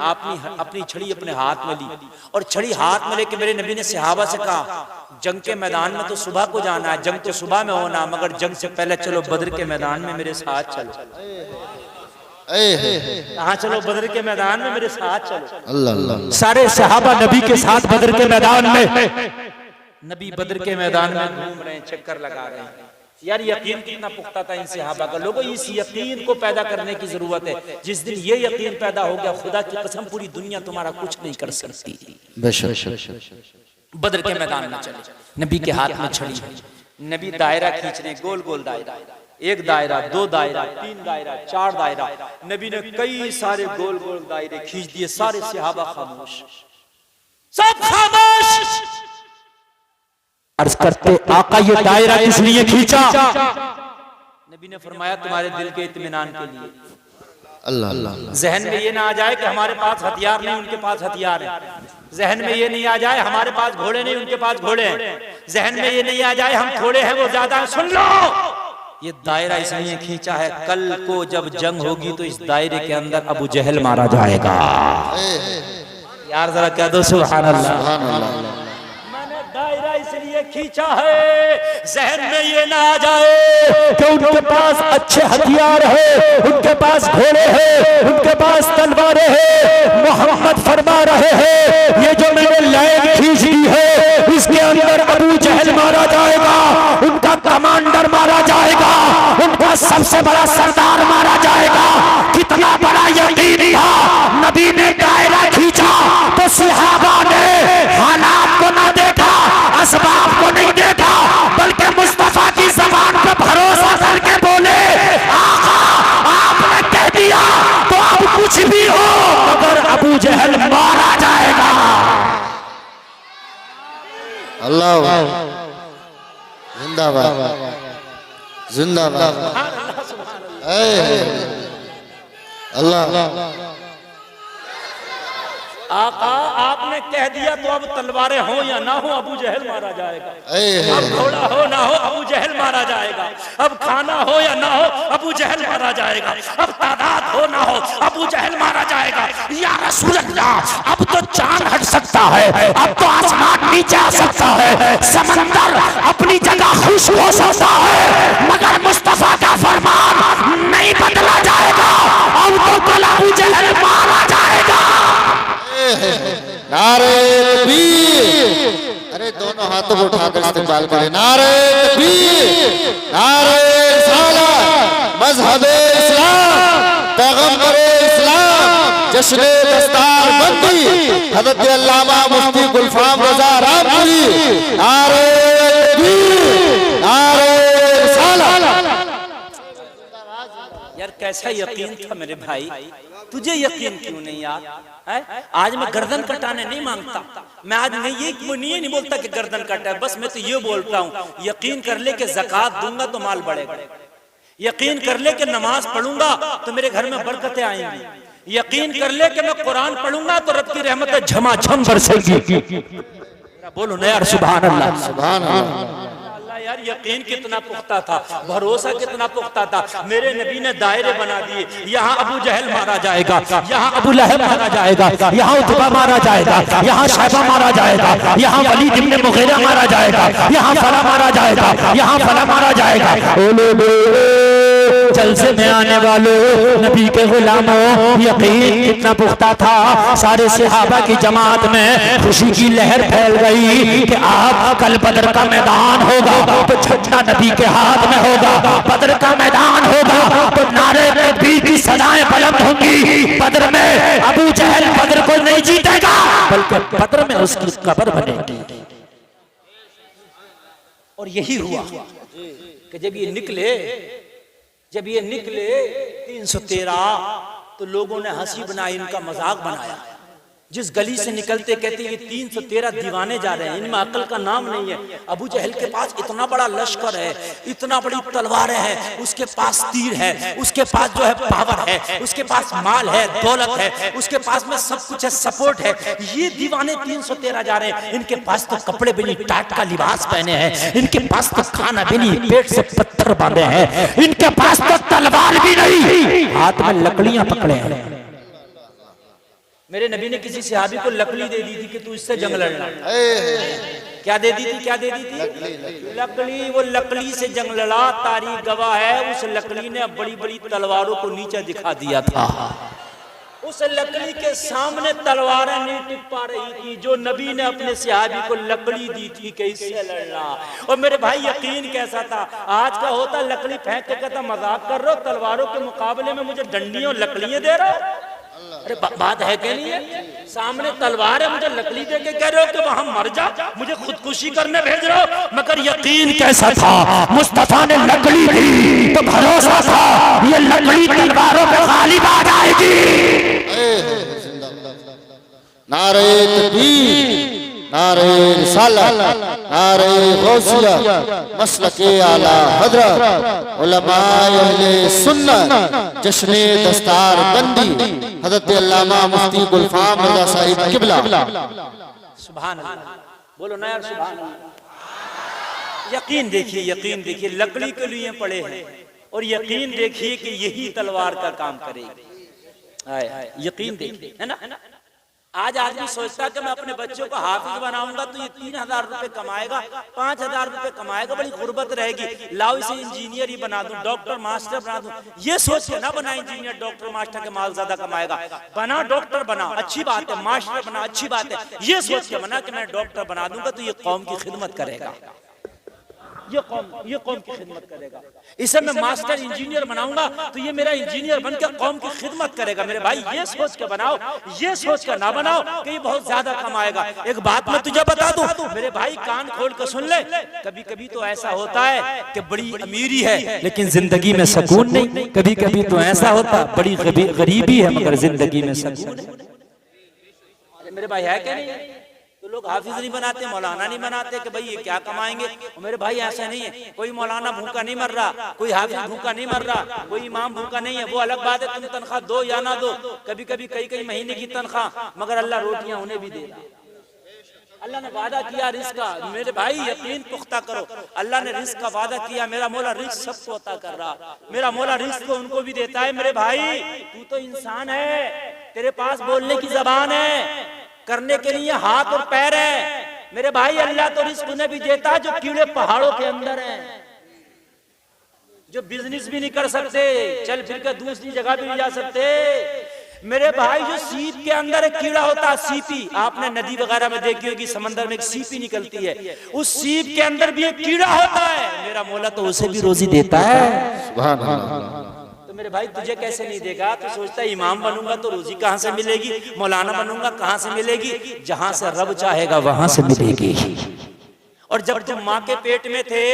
अपनी छड़ी अपने हाथ में ली और छड़ी हाथ में लेके मेरे नबी ने सहाबा से कहा, जंग के मैदान में तो सुबह को जाना है, जंग तो सुबह में होना, मगर जंग से पहले चलो बद्र के मैदान में मेरे साथ चलो। कहाँ चलो? बद्र के मैदान में मेरे साथ चलो। अल्लाह अल्लाह। सारे सहाबा नबी के साथ बद्र के मैदान में, नबी बद्र के मैदान में घूम रहे हैं, चक्कर लगा रहे हैं। यार यकीन कितना पुख्ता था इन सहाबा का। लोगों, इस यकीन को पैदा करने की जरूरत है। जिस दिन ये यकीन पैदा हो गया, खुदा की कसम पूरी दुनिया तुम्हारा कुछ नहीं कर सकती। बद्र के मैदान में चले, नबी के हाथ में छड़ी, नबी दायरा खींच रहे, गोल गोल दायरा, एक दायरा, दो दायरा, तीन दायरा, चार दायरा, नबी ने कई सारे गोल गोल दायरे खींच दिए। सारे सहाबा खामोश, सब खामोश। अर्ज करते, आका ये दायरा किस लिए खींचा? नबी ने फरमाया, तुम्हारे दिल के इत्मीनान के लिए। अल्लाह अल्लाह। जहन में ये ना आ जाए कि हमारे पास हथियार नहीं, उनके पास हथियार है। जहन में ये नहीं आ जाए हमारे पास घोड़े नहीं, उनके पास घोड़े हैं। जहन में ये नहीं आ जाए हम थोड़े हैं, वो ज्यादा हैं। सुन लो, ये दायरा इसलिए खींचा है, कल को जब जंग होगी तो इस दायरे के अंदर अबू जहल मारा जाएगा। यार जरा कह दो सुभान अल्लाह। दायरा इसलिए खींचा है, जहन में ये ना आ जाए कि उनके पास अच्छे हथियार है, उनके पास घोड़े हैं, उनके पास तलवारें हैं। मोहम्मद फरमा रहे हैं, ये जो मैंने लाइन खींच दी है, इसके अंदर अबू जहल मारा जाएगा, उनका कमांडर मारा जाएगा, उनका सबसे बड़ा सरदार मारा जाएगा। कितना बड़ा यकीन था। नबी ने दायरा खींचा तो सहाबा ने हालात को ना देखा, असबाब को नहीं देखा, बल्कि मुस्तफा की ज़बान पे भरोसा करके बोले, आका आपने कह दिया तो अब कुछ भी हो मगर अबू जहल मारा जाएगा। अल्लाह जिंदाबाद जिंदाबाद। अल्लाह, आका आपने कह दिया तो अब तलवारें हो या ना हो अबू जहल मारा जाएगा। अब घोड़ा हो ना हो अबू जहल मारा जाएगा। अब खाना हो या ना हो अबू जहल मारा जाएगा। अब तादाद हो ना हो अबू जहल मारा जाएगा। या रसूल अल्लाह, अब तो चांद हट सकता है, अब तो आसमान नीचे आ सकता है, समंदर अपनी जगह खुश हो सकता है, मगर मुस्तफा का फरमान नहीं बदला जाएगा। अब तो कल अबू जहल मारा जाएगा। नारे तकबीर, अरे दोनों हाथों को उठाकर इस्तेमाल करें। नारे तकबीर, नारे रिसालत, मज़हबे इस्लाम, पैगंबरे इस्लाम, जश्ने दस्तार बंदी, हज़रत अल्लामा मुफ्ती गुलफाम रज़ा रामपुरी। नारे तकबीर, नारे रिसालत। यार कैसा यकीन था मेरे भाई, तुझे यकीन क्यों नहीं यार? आज मैं गर्दन कटाने नहीं मांगता, मैं आज नहीं बोलता कि गर्दन कटा है, बस मैं तो ये बोलता हूँ, यकीन कर ले कि ज़कात दूंगा तो माल बढ़ेगा, यकीन कर ले कि नमाज पढ़ूंगा तो मेरे घर में बरकतें आएंगी, यकीन कर ले कि मैं कुरान पढ़ूंगा तो रब की रहमत झमाझम बरसेगी। बोलो ना यार सुभान अल्लाह, सुभान अल्लाह। यार यकीन कितना पुख्ता था, भरोसा कितना पुख्ता था। मेरे नबी ने दायरे बना दिए, यहाँ अबू जहल मारा जाएगा, यहाँ अबू लहब मारा जाएगा, यहाँ उतबा मारा जाएगा, यहाँ शैबा मारा जाएगा, यहाँ वलीद इब्न मुगीरा मारा जाएगा, यहाँ फला मारा जाएगा, यहाँ फला मारा जाएगा। जलसे में आने वालों, नबी के गुलामों, यकीन कितना पुख्ता था। सारे सहाबा की जमात में खुशी की लहर फैल गई कि आप कल बदर का मैदान होगा तो झंडा नबी के हाथ में होगा, बदर का मैदान होगा तो नारे तकबीर की सदाएं बुलंद होंगी। बदर में अबू जहल बदर को नहीं जीतेगा, बल्कि बदर में उसकी कब्र बनेगी। और यही हुआ कि जब ये निकले 313 तो लोगों ने हंसी बनाई, इनका मजाक बनाया। जिस गली से निकलते कहते ये 313 दीवाने जा रहे हैं, इनमें अकल का नाम नहीं है। अबू जहल के पास इतना बड़ा लश्कर है, इतना बड़ी तलवारें हैं, उसके पास तीर है, उसके पास जो है पावर है, उसके पास माल है, दौलत है, उसके पास में सब कुछ है, सपोर्ट है। ये दीवाने 313 जा रहे हैं, इनके पास तो कपड़े भी नहीं, टाट का लिबास पहने हैं, इनके पास तो खाना भी नहीं, पेट से पत्थर बांधे हैं, इनके पास तो तलवार भी नहीं, हाथ में लकड़ियां पकड़े हैं। मेरे नबी ने किसी सहाबी को लकड़ी दे दी थी कि तू इससे जंग लड़ना। क्या दे दी थी? क्या दे दी थी? लकड़ी। वो लकड़ी से जंग लड़ा, तारीख गवाह है, उस लकड़ी ने बड़ी बड़ी तलवारों को नीचे दिखा दिया था। उस लकड़ी के सामने तलवारें नहीं टिक पा रही थी, जो नबी ने अपने सहाबी को लकड़ी दी थी कि इससे लड़ना। और मेरे भाई यकीन कैसा था, आज का होता लकड़ी फेंक के कहता मजाक कर रहे हो, तलवारों के मुकाबले में मुझे डंडियों लकड़ियां दे रहे हो। अरे बात है क्या नहीं है? सामने तलवार है, मुझे लकड़ी दे के कह रहे हो कि वहां मर जा, मुझे खुदकुशी करने भेज रहे हो। मगर यकीन कैसा था, मुस्तफा ने लकड़ी दी तो भरोसा था ये लकड़ी तलवारों पे गालिब आ जाएगी। नारे तकबीर, नारे रिसालत, नारे गौसिया, मसलके आला हजरत, उलमाए अहले सुन्नत, जश्ने दस्तार बंदी हजरत अल्लामा मुफ्ती गुलफाम रज़ा साहिब किबला। सुभान अल्लाह, बोलो ना यार सुभान अल्लाह। यकीन देखिए, यकीन देखिए, लकड़ी के लिए पड़े हैं और यकीन देखिए कि यही तलवार का काम करेगी। यकीन देखिए, है ना? आज आदमी सोचता कि मैं अपने बच्चों को हाफिज बनाऊंगा तो ये 3000 रुपए कमाएगा, 5000 रुपए कमाएगा, बड़ी गुर्बत रहेगी, लाओ इसे इंजीनियर ही बना दूं, डॉक्टर मास्टर बना दूं। ये सोच के ना बना इंजीनियर डॉक्टर मास्टर के माल ज्यादा कमाएगा। बना डॉक्टर बना, अच्छी बात है, मास्टर बना, अच्छी बात है। ये सोच के बना कि मैं डॉक्टर बना दूंगा तो ये कौम की खिदमत करेगा, ये कौम की खिदमत करेगा। इसे मैं मास्टर इंजीनियर बनाऊंगा तो ये मेरा इंजीनियर बनकर कौम की खिदमत करेगा। मेरे भाई ये सोच के बनाओ, ये सोच कर ना बनाओ कि ये बहुत ज्यादा कमाएगा। एक बात मैं तुझे बता दूं मेरे भाई, कान खोल कर सुन ले, कभी कभी तो ऐसा होता है कि बड़ी अमीरी है लेकिन जिंदगी में सुकून नहीं। कभी कभी तो ऐसा होता है बड़ी गरीबी है मगर जिंदगी में सुकून है। मेरे भाई है क्या नहीं? तो लोग हाफिज नहीं बनाते, मौलाना नहीं बनाते कि भाई ये क्या कमाएंगे। मेरे भाई ऐसा नहीं है, कोई मौलाना भूखा नहीं मर रहा, कोई हाफिज भूखा नहीं मर रहा, कोई इमाम भूखा नहीं है। वो अलग बात है तुम तनख्वाह दो या ना दो, कभी कभी कई महीने की तनख्वाह, मगर अल्लाह रोटियां उन्हें भी दे रहा। अल्लाह ने वादा किया रिस्क का। मेरे भाई यकीन पुख्ता करो, अल्लाह ने रिस्क का वादा किया। मेरा मौला रिस्क सबको अता कर रहा, मेरा मौला रिस्क को उनको भी देता है। मेरे भाई तू तो इंसान है, तेरे पास बोलने की जबान है, करने के लिए हाथ और पैर है। मेरे भाई अल्लाह तो रिस्क उन्हें भी देता है जो कीड़े पहाड़ों के अंदर हैं, जो बिजनेस भी नहीं कर सकते, चल फिर के दूसरी जगह भी नहीं जा सकते। मेरे भाई जो सीप के अंदर एक कीड़ा होता है, सीपी, आपने नदी वगैरह में देखी होगी, समंदर में एक सीपी निकलती है, उस सीप के अंदर भी एक कीड़ा होता है। मेरा मौला तो उसे भी रोजी देता है। सुभान अल्लाह। मेरे भाई तुझे कैसे नहीं देगा? तो सोचता है इमाम बनूंगा तो रोजी कहां से मिलेगी, मौलाना बनूंगा कहां से मिलेगी? जहां से रब चाहेगा वहां से मिलेगी। और जब तुम माँ के पेट में थे,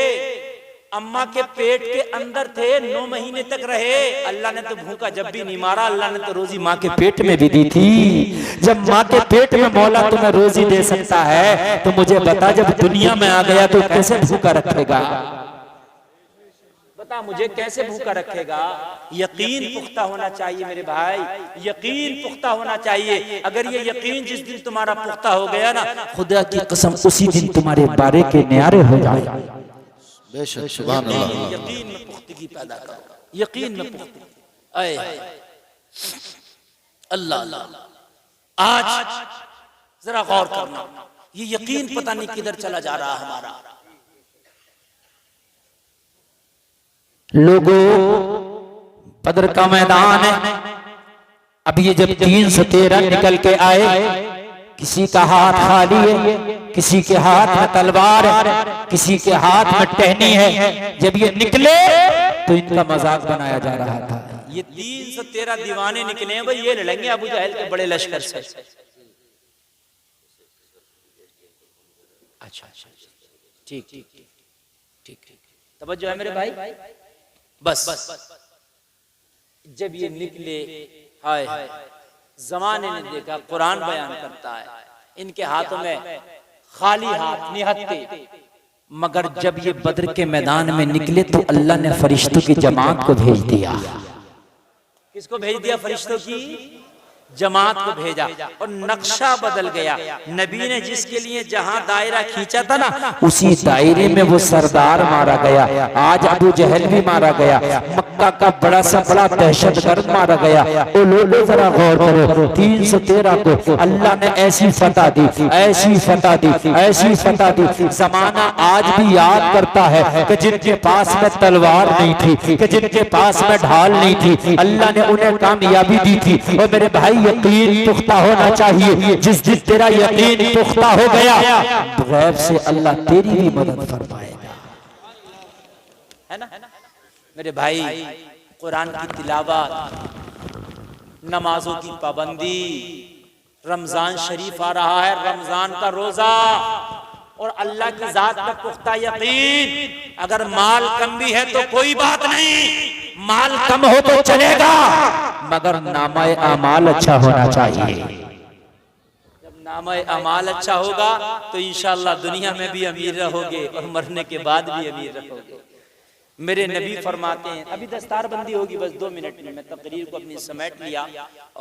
अम्मा के पेट के अंदर थे, 9 महीने तक रहे, अल्लाह ने तो भूखा जब भी नहीं मारा, अल्लाह ने तो रोजी माँ के पेट में भी दी थी। जब माँ के पेट में मौला तुम्हें रोजी दे सकता है तो मुझे बता, जब दुनिया में आ गया तो कैसे भूखा रखेगा? मुझे कैसे भूखा रखेगा? यकीन पुख्ता होना चाहिए मेरे भाई, यकीन पुख्ता होना चाहिए। अगर ये यकीन जिस दिन तुम्हारा पुख्ता हो गया ना, खुदा की कसम उसी दिन तुम्हारे बारे के न्यारे हो जाए। बेशक सुभान अल्लाह। यकीन में पुख्तगी पैदा करो, यकीन में पुख्तगी। अल्लाह अल्लाह। आज जरा गौर करना, ये यकीन पता नहीं किधर चला जा रहा हमारा। लोगों, बदर का मैदान है, अब ये जब 313 निकल के आए, किसी का हाथ खाली है, किसी के हाथ में तलवार है, किसी के हाथ में टहनी है। जब ये निकले तो इनका मजाक बनाया जा रहा था। ये 313 दीवाने निकले हैं भाई, ये लड़ेंगे अबू जहल के बड़े लश्कर से। अच्छा ठीक ठीक ठीक ठीक, तवज्जो है मेरे भाई। बस जब ये निकले, हाय जमाने ने देखा, कुरान बयान करता है, इनके हाथों में खाली हाथ निहत्ते। मगर जब ये बद्र के मैदान में निकले तो अल्लाह ने फरिश्तों की जमात को भेज दिया। किसको भेज दिया? फरिश्तों की जमात को भेजा और नक्शा बदल गया। नबी ने जिसके लिए जहां दायरा खींचा था ना, उसी दायरे में वो सरदार मारा गया। आज अबू जहल भी मारा गया, मक्का का बड़ा सा बड़ा दहशतगर्द मारा गया। ओ लोगों जरा गौर करो, 313 को अल्लाह ने ऐसी फतह दी, ऐसी फतह दी, ऐसी फतह दी। जमाना आज भी याद करता है कि जिनके पास में तलवार नहीं थी, कि जिनके पास में ढाल नहीं थी, अल्लाह ने उन्हें कामयाबी दी थी। और मेरे भाई यकीन पुख्ता होना चाहिए। जिस दिन तेरा यकीन पुख्ता हो गया, गैब से अल्लाह तेरी भी मदद फरमाएगा, है ना? मेरे भाई, कुरान की तिलावत, नमाजों की पाबंदी, रमजान शरीफ आ रहा है, रमजान का रोजा और अल्लाह की जात का पुख्ता यकीन। अगर माल कम भी है तो कोई बात नहीं, माल कम हो तो चलेगा, मगर नामाए अमाल अच्छा होना चाहिए। जब नामाए अमाल अच्छा होगा तो इंशाअल्लाह दुनिया में भी अमीर रहोगे और मरने के बाद भी अमीर रहोगे। मेरे नबी फरमाते हैं, अभी दस्तारबंदी होगी बस 2 मिनट में, मैं तकरीर को अपनी समेट लिया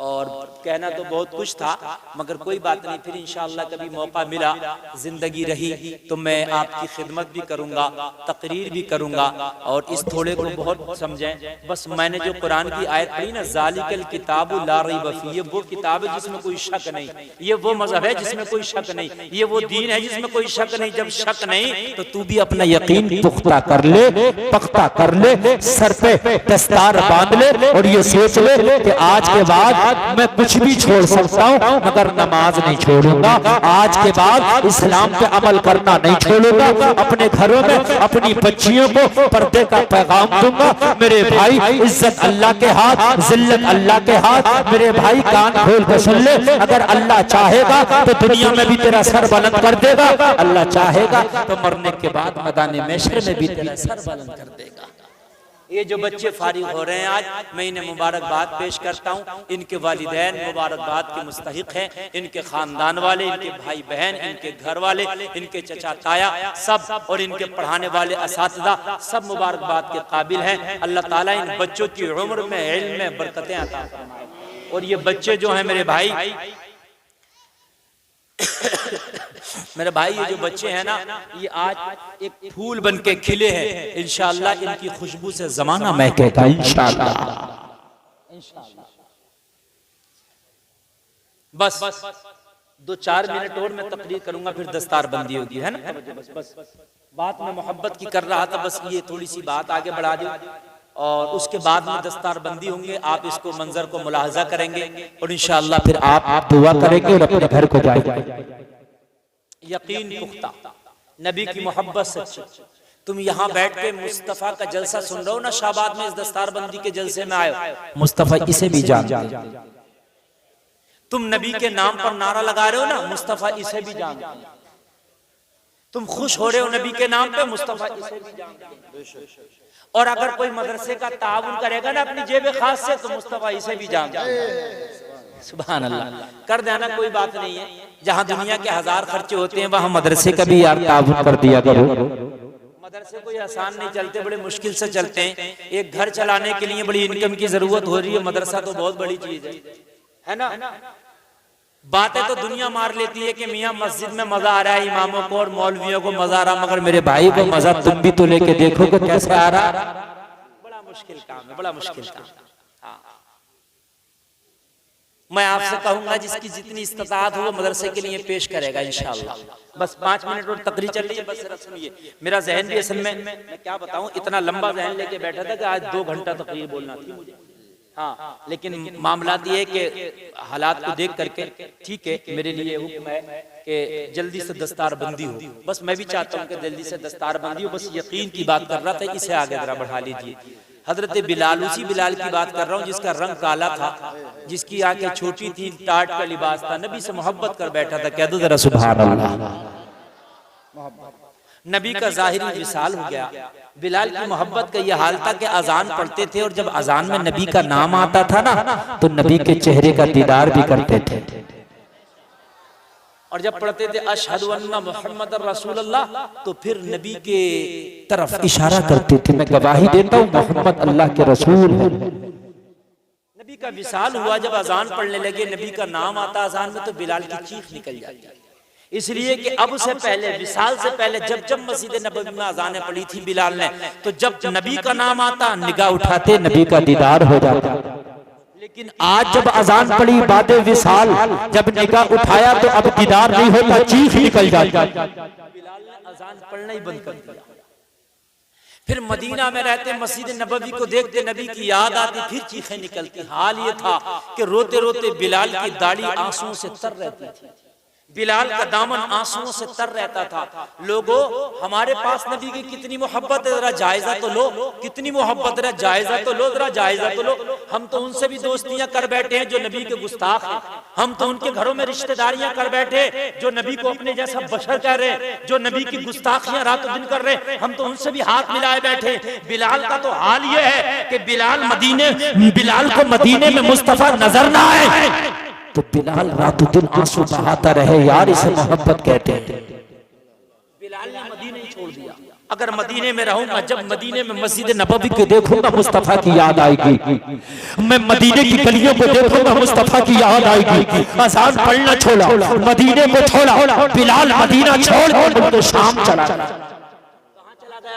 और कहना तो बहुत कुछ था, मगर कोई बात नहीं, फिर इंशाअल्लाह कभी मौका मिला, जिंदगी रही तो मैं आपकी खिदमत भी करूंगा, तकरीर भी करूंगा और इस थोड़े को बहुत समझें। बस मैंने जो कुरान की आयत पढ़ी ना, ज़ालिकल किताबु ला रैब फीह, ये वो किताब है जिसमें कोई शक नहीं, ये वो मजहब है जिसमें कोई शक नहीं, ये वो दीन है जिसमें कोई शक नहीं। जब शक नहीं तो तू भी अपना यकीन पुख्ता कर ले, कर ले, सर पे दस्तार बांध ले और ये सोच ले कि आज के बाद मैं कुछ भी छोड़ सकता हूँ मगर नमाज नहीं छोड़ूंगा। आज के बाद इस्लाम पे अमल करना नहीं छोड़ूंगा। अपने घरों में अपनी बच्चियों को पर्दे का पैगाम दूंगा। मेरे भाई, इज्जत अल्लाह के हाथ, जिल्लत अल्लाह के हाथ। मेरे भाई, कान खोल कर सुन ले, अगर अल्लाह चाहेगा तो दुनिया में भी तेरा सर बुलंद कर देगा, अल्लाह चाहेगा तो मरने के बाद मैदान महशर में भी तेरा सर बुलंद कर देगा। ये जो बच्चे फारिग हो रहे हैं आज, मैं इन्हें मुबारकबाद पेश करता हूँ। इनके वालिदैन मुबारकबाद के मुस्तहिक हैं, इनके खानदान वाले, इनके भाई बहन, इनके घर वाले, इनके चचा ताया सब और इनके पढ़ाने वाले असातिज़ा सब मुबारकबाद के काबिल हैं। अल्लाह ताला इन बच्चों की उम्र में, इल्म में बरकतें अता फरमाए। और ये बच्चे जो हैं मेरे भाई मेरे भाई, ये जो बच्चे हैं ना, ये आज एक फूल बन के खिले हैं। इंशाअल्लाह इनकी खुशबू से जमाना महकेगा इंशाअल्लाह। बस 2-4 मिनट और मैं तकरीर करूंगा, फिर दस्तारबंदी होगी, है ना? बस बात में मोहब्बत की कर रहा था, बस ये थोड़ी सी बात आगे बढ़ा दी और उसके बाद में दस्तारबंदी होंगे। आप इसको मंजर को मुलाहजा करेंगे और इंशाअल्लाह फिर आप दुआ करेंगे और अपने घर को जाएंगे। यकीन पुख्ता, नबी की मोहब्बत सच्ची। तुम यहाँ बैठ के मुस्तफा का जलसा सुन रहे हो ना, शाबाद में इस दस्तारबंदी के जलसे में आए हो। मुस्तफा इसे भी जानते। तुम नबी के नाम पर नारा लगा रहे हो ना, मुस्तफा इसे भी जानते हैं। तुम खुश हो रहे हो नबी के नाम पे, मुस्तफा इसे भी जानते हैं। और अगर कोई मदरसे का ताउन करेगा ना अपनी जेब खास से, तो मुस्तफा इसे भी जानता है। सुभान अल्लाह, कर देना, कोई बात नहीं है। जहाँ दुनिया के 1000 खर्चे होते हैं वहाँ मदरसे का भी यार ताउन कर दिया करो। मदरसे कोई आसान नहीं चलते, बड़े मुश्किल से चलते हैं। एक घर चलाने के लिए बड़ी इनकम की जरूरत हो रही है, मदरसा तो बहुत बड़ी चीज है ना? बातें तो दुनिया मार लेती है कि मियाँ मस्जिद में मजा आ रहा है, इमामों को और मौलवियों को मजा आ रहा, मगर मेरे भाई को मजा तुम भी तो लेके देखो कि कैसे आ रहा। बड़ा मुश्किल काम है, बड़ा मुश्किल काम। हाँ, मैं आपसे कहूंगा जिसकी जितनी इस्तात हो वो मदरसे के लिए पेश करेगा इंशाअल्लाह। बस 5 मिनट और तकरीर चल रही है, बस सुनिए। मेरा जहन भी असल में मैं क्या बताऊं, इतना लंबा जहन लेके बैठा था कि आज 2 घंटा तकरीर बोलना थी मुझे। हाँ, लेकिन मामला ये कि हालात को देख करके ठीक है, मेरे लिए हुक्म है कि जल्दी से दस्तारबंदी हो। बस मैं भी चाहता हूँ कि जल्दी से दस्तारबंदी हो। बस यकीन की बात कर रहा था, इसे आगे जरा बढ़ा लीजिए। हजरत बिलाल, उसी बिलाल की बात कर रहा हूँ जिसका रंग काला था, जिसकी आंखें छोटी थी, टाट का लिबास था, नबी से मोहब्बत कर बैठा था। कह दो जरा सुभान अल्लाह। नबी का ज़ाहिरी विसाल हो गया। बिलाल की मोहब्बत का यह हाल था कि अजान पढ़ते थे और जब अजान में नबी का नाम आता था ना तो नबी के चेहरे का दीदार भी करते थे। और जब पढ़ते थे अशहदु अन्ना मुहम्मदर रसूलुल्लाह तो फिर नबी के तरफ इशारा करते थे, मैं गवाही देता हूँ मोहम्मद अल्लाह के रसूल है। नबी का विसाल हुआ, जब अजान पढ़ने लगे नबी का नाम आता अजान में तो बिलाल की चीख निकल जाती। इसलिए कि अब से पहले, विसाल से पहले जब जब मस्जिद नबवी में अजानें पढ़ी थी बिलाल ने, तो जब नबी का नाम आता निगाह उठाते नबी का दीदार हो जाता। लेकिन आज जब अजान पड़ी बाद विसाल, जब निगाह उठाया तो अब दीदार नहीं होता, चीख निकल जाती। बिलाल ने अजान पढ़ना ही बंद कर दिया। फिर मदीना में रहते मस्जिद नबवी को देखते नबी की याद आती, फिर चीखें निकलती। हाल ये था कि रोते रोते बिलाल की दाढ़ी आंसुओं से तर रहती थी, बिलाल का दामन आंसुओं से तर रहता था। लोगों, हमारे पास नबी की कितनी मोहब्बत है, जरा जायजा तो लो। कितनी मोहब्बत है, जायजा तो लो, जरा जायजा तो लो। हम तो उनसे भी दोस्तियां कर बैठे हैं जो नबी के गुस्ताख हैं। हम तो उनके घरों में रिश्तेदारियां कर बैठे जो नबी को अपने जैसा बशर कह रहे, जो नबी की गुस्ताखियां रातों दिन कर रहे, हम तो उनसे भी हाथ मिलाए बैठे। बिलाल का तो हाल ये है कि बिलाल को मदीने में मुस्तफा नजर ना आए तो बिलाल रातों दिन आंसू बहाता रहे। यार इसे मोहब्बत कहते हैं। बिलाल ने मदीने ही छोड़ दिया। अगर मदीने में रहूंगा, जब मदीने में मस्जिद नबवी को देखूंगा मुस्तफा की याद आएगी, मैं मदीने की गलियों को देखूंगा मुस्तफा की याद आएगी। अजान पढ़ना छोड़ा, मदीने को छोड़ा, बिलाल मदीना छोड़ तो शाम चला गया।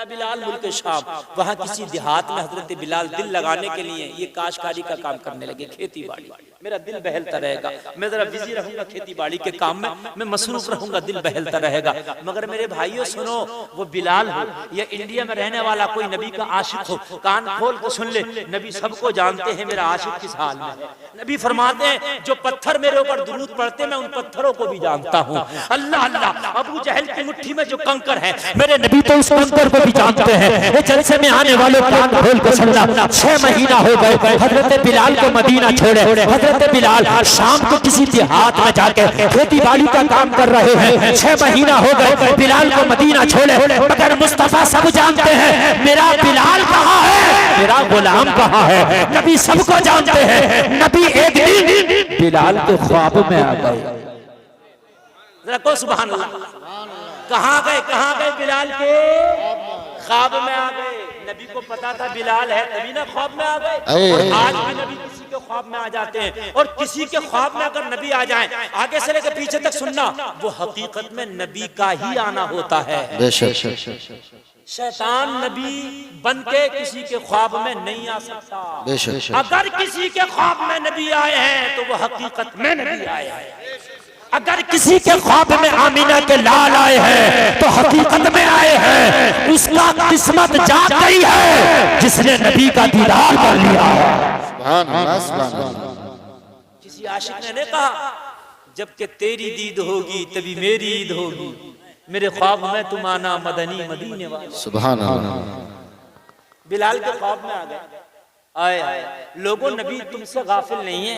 बिलाल मुल्क शाम, वहां किसी देहात में हजरत बिलाल दिल लगाने के लिए ये काशकारी का काम करने लगे, खेती बाड़ी। मेरा दिल बहलता रहेगा, मैं जरा बिजी रहूंगा खेती बाड़ी के काम में, मैं मसरूफ रहूंगा, दिल बहलता रहेगा। मगर मेरे भाइयों सुनो, वो बिलाल हो या इंडिया में रहने वाला कोई नबी का आशिक हो, कान खोल के सुन ले, नबी सबको जानते हैं मेरा आशिक किस हाल में है। नबी फरमाते हैं जो पत्थर मेरे ऊपर दुरूद पढ़ते मैं उन पत्थरों को भी जानता हूँ। अल्लाह अल्लाह, अबू जहल की मुट्ठी में जो कंकर है मेरे नबी तो उस कंकर को भी जानते हैं। जलसे में आने वालों कान खोल के सुनना, 6 महीना हो गए हजरत बिलाल को मदीना छोड़े। हजरत बिलाल शाम को किसी देहात में जाके खेती बाड़ी का काम कर रहे हैं। 6 महीना हो गए बिलाल को मदीना छोड़े, मगर मुस्तफा सब जानते हैं मेरा बिलाल कहाँ है, मेरा गुलाम कहाँ है। नबी सबको जानते हैं। नबी एक दिन बिलाल के ख्वाब में आ गए। रखो सुभान अल्लाह। कहाँ गए बिलाल के ख्वाब में आ गए। नबी को पता था बिलाल है, तभी ना ख्वाब में आ गए। और आज भी नबी किसी के ख्वाब में आ जाते हैं। और किसी के ख्वाब में अगर नबी आ जाएं, आगे से लेकर पीछे तक सुनना, वो हकीकत में नबी का ही आना होता है। शैतान नबी बन के किसी के ख्वाब में नहीं आ सकता। अगर किसी के ख्वाब में नबी आए हैं तो वो हकीकत में नबी आए हैं। अगर किसी के ख्वाब में आमीना के लाल आए हैं तो हकीकत में आए हैं। उसका किस्मत जाग गई है जिसने नबी का दीदार कर लिया। किसी आशिक ने नहीं कहा जबकि तेरी दीद होगी तभी मेरी ईद होगी, मेरे ख्वाब में तुम आना मदनी मदीने वाला। सुभान अल्लाह। बिलाल के ख्वाब में आ गए। आए लोगों, नबी तुमसे गाफिल नहीं है,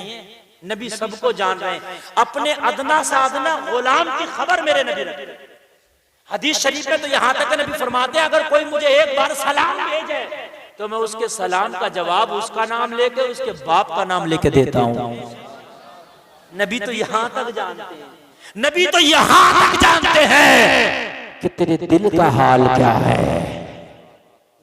नबी सबको जान रहे हैं। अपने अदना से अदना गुलाम की खबर मेरे नबी रखते। हदीस शरीफ में तो यहाँ तक नबी फरमाते हैं अगर कोई मुझे एक बार सलाम भेजे तो मैं उसके सलाम का जवाब उसका नाम लेके उसके बाप का नाम लेके देता हूँ। नबी तो यहाँ तक जानते हैं, नबी तो यहाँ तक जानते हैं कि तेरे दिल का हाल क्या है।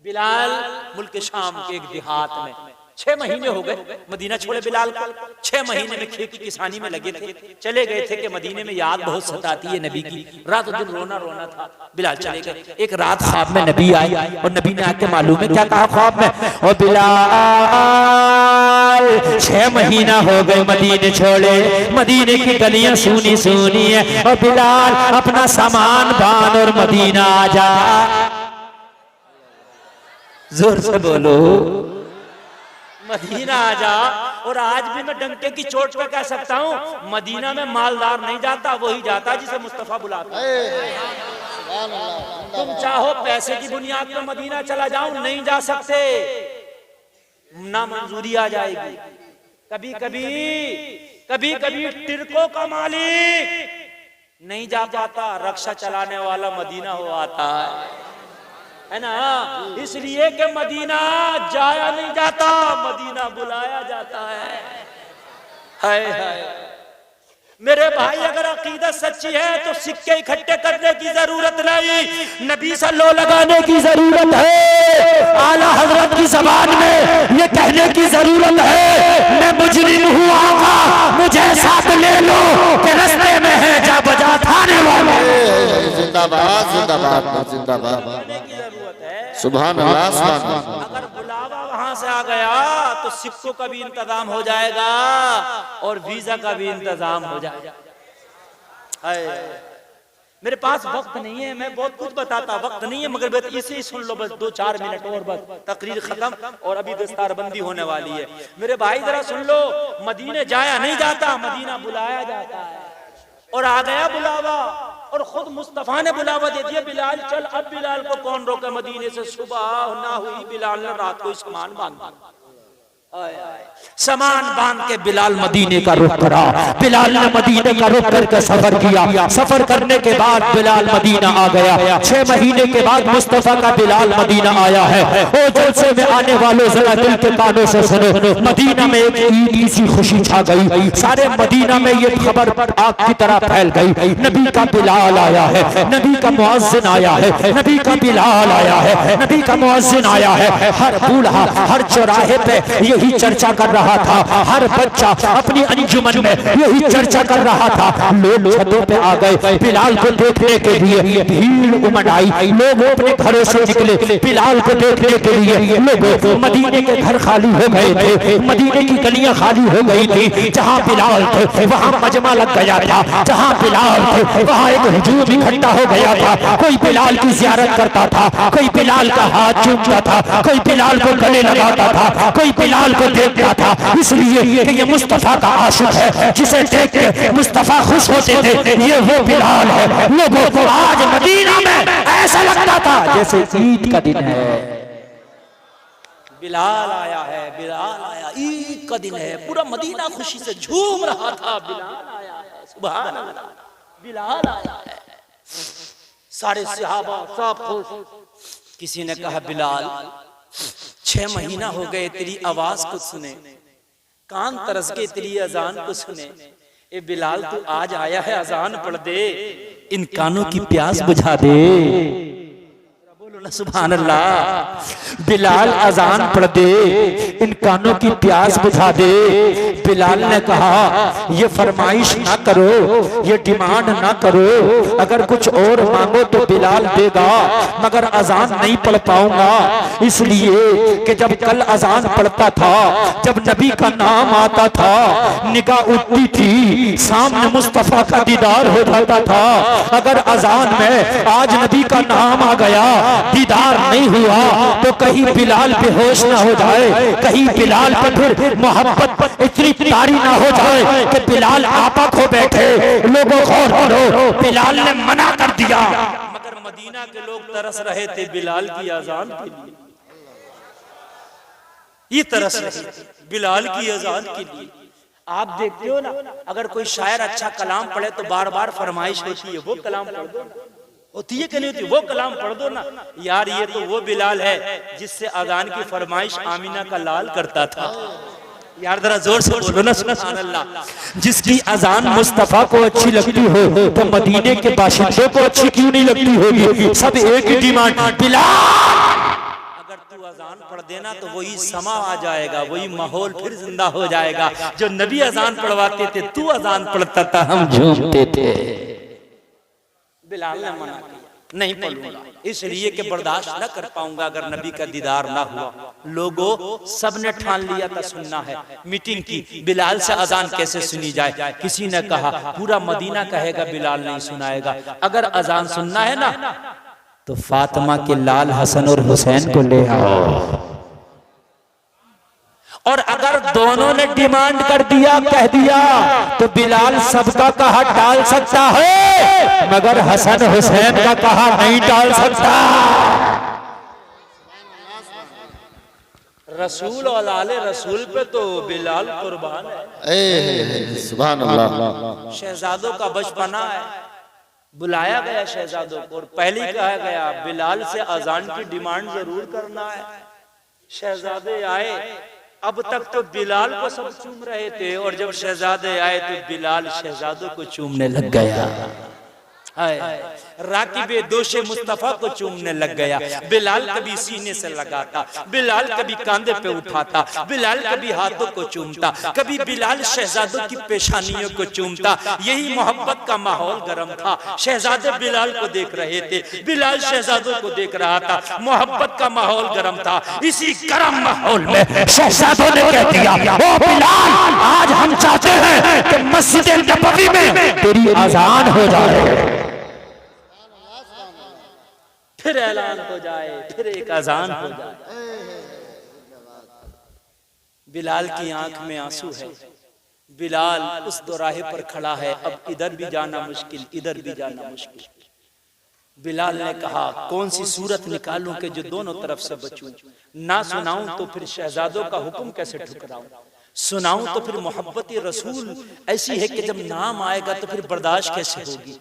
बिलाल मुल्क शाम के एक देहात में 6 महीने हो गए मदीना छोड़े बिलाल को। 6 महीने में खेती किसानी में लगे थे। चले गए थे कि मदीने में याद बहुत सताती है नबी की, रात दिन रोना रोना था। बिलाल चले गए। एक रात ख्वाब में नबी आए और नबी ने आके मालूम है क्या कहा ख्वाब में, और बिलाल 6 महीना हो गए मदीने छोड़े, मदीने की गलियां सूनी सूनी है, और बिलाल अपना सामान बांध और मदीना आ जा। जोर से बोलो मदीना आ जा। और आज भी मैं डंके की चोट पे कह सकता हूँ, मदीना में मालदार नहीं जाता, वही जाता जिसे मुस्तफा बुलाता। तुम चाहो पैसे की बुनियाद पर मदीना चला जाऊं, नहीं जा सकते, ना मंजूरी आ जाएगी। कभी कभी टिरकों का मालिक नहीं जा पाता, रक्षा चलाने वाला मदीना हो आता है ना। इसलिए कि मदीना जाया नहीं जाता, मदीना बुलाया जाता है। हाय हाय मेरे भाई, अगर अकीदत सच्ची है तो सिक्के इकट्ठे करने की जरूरत नहीं, नबी सल्लल्लाहु लगाने की जरूरत है। आला हजरत की ज़बान में ये कहने की जरूरत है, मैं मुजरिम हूँ आका, मुझे साथ ले लो कि रास्ते में है जा बजा थाने वाले। जिंदाबाद जिंदाबाद जिंदाबाद, सुभान अल्लाह सुभान अल्लाह। अगर बुलावा वहां से आ गया तो सिक्कों का भी इंतजाम हो जाएगा और वीजा का भी इंतजाम हो जाएगा। मेरे पास वक्त नहीं है, मैं बहुत कुछ बताता, वक्त नहीं है, मगर बस इसे ही सुन लो, बस 2-4 मिनट और बस तकरीर खत्म और अभी दस्तारबंदी होने वाली है। मेरे भाई जरा सुन लो, मदीने जाया नहीं जाता, मदीना बुलाया जाता है। और आ गया बुलावा और खुद मुस्तफा ने बुलावा दे दिया, बिलाल चल। अब बिलाल को कौन रोका, मदीने से सुबह ना हुई, बिलाल ने रात को सामान बांधा। सामान बांध के बिलाल मदीने का रुख करा। बिलाल ने मदीने का रुख करके सफर किया। सफर करने के बाद बिलाल मदीना आ गया। 6 महीने के बाद मुस्तफा का बिलाल मदीना आया है। ओ जलसे में आने वालों जरा दिल के कानों से सुनो, मदीना में एक ईद सी खुशी छा गई। सारे मदीना में ये खबर आग की तरह फैल गई, नबी का बिलाल आया है, नबी का मुअज्जिन आया है, नबी का बिलाल आया है, नबी का मुअज्जिन आया है। हर बूढ़ा हर चौराहे पे यही चर्चा कर रहा था, हर बच्चा अपनी अंजुमन में यही चर्चा कर रहा था। लोग छतों पे आ गए बिलाल को देखने के लिए, भीड़ उमड़ आई। लोग अपने घरों से निकले बिलाल को देखने के लिए। लोग मदीने के घर खाली हो गए थे, मदीने की गलियां खाली हो गई थी। जहां बिलाल थे वहां मजमा लग गया था, जहां बिलाल थे वहां एक हुजूम इकट्ठा हो गया था। कोई बिलाल की ज़ियारत करता था, कोई बिलाल का हाथ चूमता था, कोई बिलाल को गले लगाता था, कोई बिलाल को देखता था। इसलिए कि ये मुस्तफा का आशिक है, जिसे देख के मुस्तफा खुश होते थे, ये वो बिलाल है। लोगों को आज मदीना में ऐसा लगता था जैसे ईद का दिन है। बिलाल आया है, बिलाल आया, ईद का दिन है, पूरा मदीना खुशी से झूम रहा था। बिलाल आया है, सुभान अल्लाह, बिलाल आया है। सारे सहाबा सब खुश। किसी ने कहा बिलाल 6 महीना हो गए तेरी आवाज को सुने, कान तरस के तेरी अजान को सुने। ए बिलाल तू आज आया है, अजान पढ़ दे, इन कानों की प्यास बुझा दे। बोलो ना सुभान अल्लाह। बिलाल अजान पढ़ दे, इन कानों की प्यास बुझा दे। बिलाल ने कहा ये फरमाइश ना करो, ये डिमांड ना करो, अगर कुछ और मांगो तो बिलाल देगा, मगर अजान नहीं पढ़ पाऊंगा। इसलिए कि जब कल अजान पढ़ता था, जब नबी का नाम आता था, निगाह उठती थी, सामने मुस्तफा का दीदार हो जाता था। अगर अजान में आज नबी का नाम आ गया, दीदार नहीं हुआ, तो कहीं बिलाल बेहोश ना हो जाए, कहीं बिलाल पे फिर मोहब्बत इतनी तारी ना हो जाए कि बिलाल आपा खो बैठे। लोगों गौर करो, बिलाल ने मना कर दिया, मगर मदीना के लोग तरस रहे थे बिलाल की अजान के लिए। ये तरस रहे थे बिलाल की अजान के लिए। आप देखते हो ना, अगर कोई शायर अच्छा कलाम पढ़े तो बार बार फरमाइश होती है, वो कलाम पढ़ दो, होती है कि नहीं होती, वो कलाम पढ़ दो ना यार। ये तो वो बिलाल है जिससे अजान की फरमाइश आमीना का लाल करता था। यार जरा जोर से बोलो ना सुभान अल्लाह। जिसकी अजान मुस्तफा को अच्छी लगती हो तो मदीने के बाशिंदों को अच्छी क्यों नहीं लगती होगी? सब एक ही डिमांड, बिलाल अगर तू अजान पढ़ देना तो वही समा आ जाएगा, वही माहौल फिर जिंदा हो जाएगा। जो नबी अजान पढ़वाते थे, तू अजान पढ़ता था, हम झूमते थे। बिलाल ने मना किया, नहीं पढ़ूंगा, इसलिए कि बर्दाश्त न कर पाऊंगा अगर नबी का दीदार ना हुआ। लोगों सबने ठान लिया था सुनना है, मीटिंग की बिलाल से अजान कैसे सुनी जाए। किसी ने कहा पूरा मदीना कहेगा बिलाल नहीं सुनाएगा, अगर अजान सुनना है ना तो फातिमा के लाल हसन और हुसैन को ले आओ। और अगर दोनों ने डिमांड कर दिया, कह दिया, तो बिलाल सबका कहा टाल सकता है, मगर हसन हुसैन का कहा नहीं टाल सकता। रसूल और आले रसूल पे तो बिलाल कुर्बान है। सुभान अल्लाह। शहजादों का बचपना है, बुलाया गया शहजादों को और पहले ही कहा गया बिलाल से अजान की डिमांड जरूर करना है। शहजादे आए, अब तक तो बिलाल को सब चूम रहे थे और जब शहजादे आए तो बिलाल शहजादों को चूमने लग गया। राकिबे दोषे मुस्तफा को चूमने लग गया। बिलाल कभी सीने से लगाता, बिलाल कभी कांधे पे उठाता, बिलाल कभी हाथों को चूमता, कभी बिलाल शहजादों की पेशानियों को चूमता। यही मोहब्बत का माहौल गर्म था। शहजादे बिलाल को देख रहे थे, बिलाल शहजादों को देख रहा था। मोहब्बत का माहौल गर्म था। इसी गर्म माहौल में शहजादों ने कह दिया, ओ बिलाल, आज हम चाहते हैं कि मस्जिद नबवी में तेरी अजान हो जाए। फिर ऐलान हो जाए, फिर एक अजान हो जाए। बिलाल की आंख में आंसू है। बिलाल उस दोराहे पर खड़ा है। अब इधर भी जाना मुश्किल, इधर भी जाना मुश्किल। बिलाल ने कहा कौन सी सूरत निकालूं कि जो दोनों तरफ से बचूं। ना सुनाऊं तो फिर शहजादों का हुक्म कैसे ठुकराऊं, सुनाऊं तो फिर मोहब्बत रसूल ऐसी है कि जब नाम आएगा तो फिर बर्दाश्त कैसे होगी।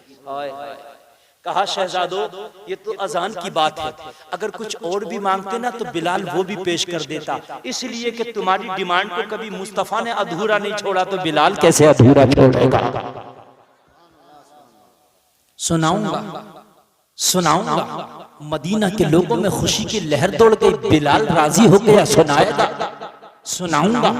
कहा शहजादों ये तो अजान की बात है, अगर कुछ और भी मांगते ना तो बिलाल वो भी पेश कर देता। इसलिए कि तुम्हारी डिमांड को कभी मुस्तफा ने अधूरा नहीं छोड़ा तो बिलाल कैसे अधूरा छोड़ेगा। सुनाऊंगा सुनाऊंगा। मदीना के लोगों में खुशी की लहर दौड़ गई। बिलाल राजी हो गया, सुनाएगा, सुनाऊंगा।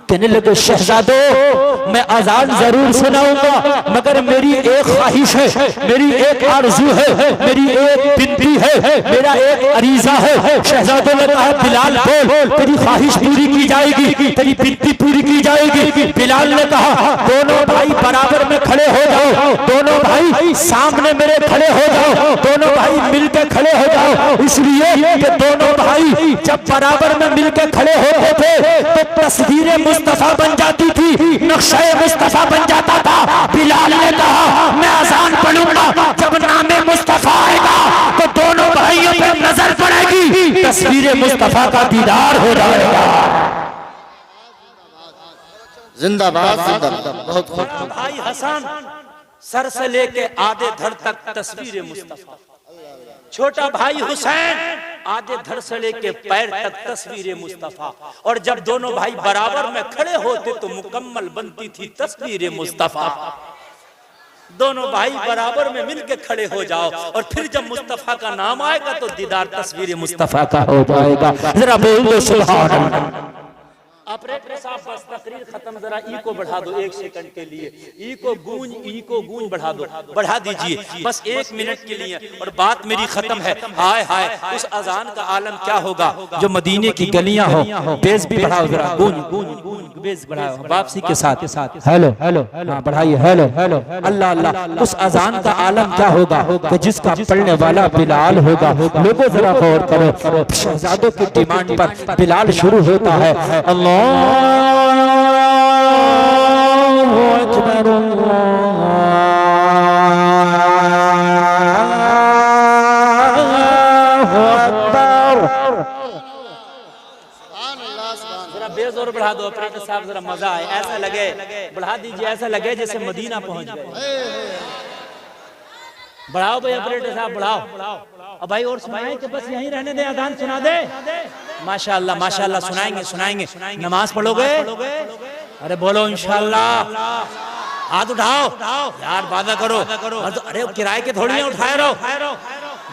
कहने लगे शहजादों मैं अजान जरूर सुनाऊंगा, मगर मेरी एक ख्वाहिश है, मेरी एक आरज़ू है, मेरी एक बिनती है, मेरा एक अरीजा है। शहजादों ने कहा बिलाल बोल, तेरी ख्वाहिश पूरी की जाएगी, तेरी बिनती पूरी की जाएगी। बिलाल ने कहा दोनों भाई बराबर में खड़े हो जाओ, दोनों भाई सामने मेरे खड़े हो जाओ, दोनों भाई मिलकर खड़े हो जाओ। इसलिए कि दोनों भाई जब बराबर में मिलकर खड़े होते थे तो तस्वीरें मुस्तफा बन जाती थी, नक्शे मुस्तफा बन जाता था। बिलाल ने कहा मैं अजान पढ़ूंगा, जब नामे मुस्तफा आएगा तो दोनों भाइयों पे नजर पड़ेगी, तस्वीरें मुस्तफा का दीदार हो जाएगा। जिंदाबाद जिंदाबाद। बहुत खूब। भाई हसन सर से लेके आधे धड़ तक तस्वीर मुस्तफा, छोटा भाई हुसैन आधे धड़ से लेके पैर तक तस्वीर मुस्तफा। और जब दोनों भाई बराबर में खड़े होते तो मुकम्मल बनती थी तस्वीर मुस्तफा। दोनों भाई बराबर में मिलके खड़े हो जाओ और फिर जब मुस्तफा का नाम आएगा तो दीदार तस्वीर मुस्तफा का हो जाएगा। जरा बोल दो सुभान अल्लाह। ऑपरेटर साहब बस तकरीर खत्म, जरा ई को बढ़ा दो 1 सेकंड के लिए। ई को गूंज बढ़ा दो, बढ़ा दीजिए बस 1 मिनट के लिए और बात मेरी खत्म है। हाय हाय उस अजान का आलम क्या होगा जो मदीने की गलियां हो। बेस भी बढ़ाओ जरा, गूंज बेस बढ़ाओ वापसी के साथ। हेलो हेलो हाँ बढ़ाइए, हेलो हेलो अल्लाह अल्लाह। उस अजान का आलम क्या होगा कि जिसका पढ़ने वाला बिलाल होगा। लोगों जरा गौर करो, शहजादों की डिमांड पर बिलाल शुरू होता है अल्लाह अकबर जरा बेजोर बढ़ा दो ऑपरेटर साहब, जरा मजा आए, ऐसा लगे बढ़ा दीजिए, ऐसा लगे जैसे मदीना पहुंच गए। बढ़ाओ भाई ऑपरेटर साहब बढ़ाओ। अब भाई और सुनाएं कि बस यहीं रहने दे, अजान सुना दे। माशाअल्लाह माशाअल्लाह, सुनाएंगे। नमाज पढ़ोगे? अरे बोलो इंशाअल्लाह। हाथ उठाओ यार, वादा करो। अरे किराए के थोड़ी उठाए रहो,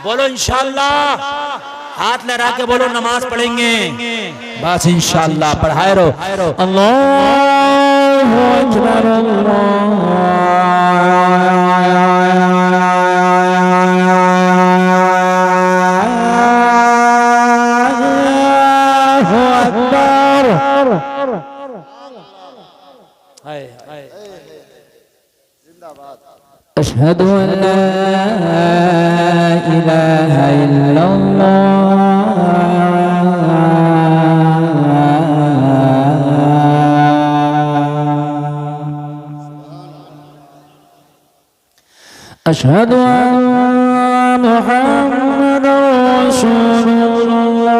बोलो इंशाअल्लाह। हाथ लहरा के बोलो नमाज पढ़ेंगे, बस इंशाअल्लाह। पढ़ाए रहो अल्लाह अकबर अशहदु अल्ला इलाहा इल्लल्लाह अशहदु अन्ना मुहम्मदर रसूलुल्लाह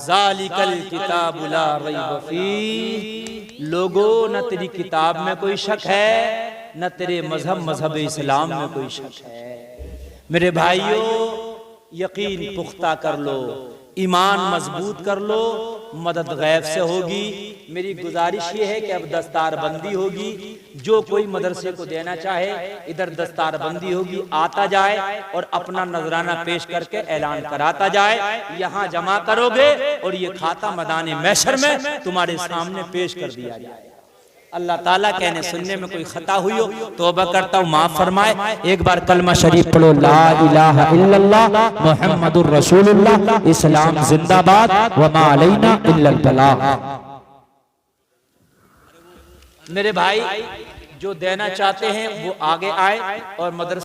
ज़ालिकल किताबु ला रैब फीह। लोगों, न तेरी किताब में कोई शक है, न तेरे मजहब इस्लाम में कोई शक है। मेरे भाइयों, यकीन पुख्ता कर लो, ईमान मजबूत कर लो, मदद गैब से होगी। मेरी गुजारिश ये है कि अब दस्तारबंदी होगी। जो कोई मदरसे को देना चाहे, इधर दस्तारबंदी होगी, आता जाए और अपना नजराना पेश करके ऐलान कराता जाए। यहाँ जमा करोगे और ये खाता मैदान महशर में तुम्हारे सामने पेश कर दिया जाए। अल्लाह ताला कहने सुनने में कोई खता हुई हो तौबा करता हूँ, माफ फरमाए। एक बार कलमा शरीफ पढ़ो, ला इलाहा इल्लल्लाह मुहम्मदुर रसूलुल्लाह, इस्लाम जिंदाबाद, व मा अलैना इल्लल बलाग। मेरे भाई जो देना चाहते हैं वो आगे आए और मदरसा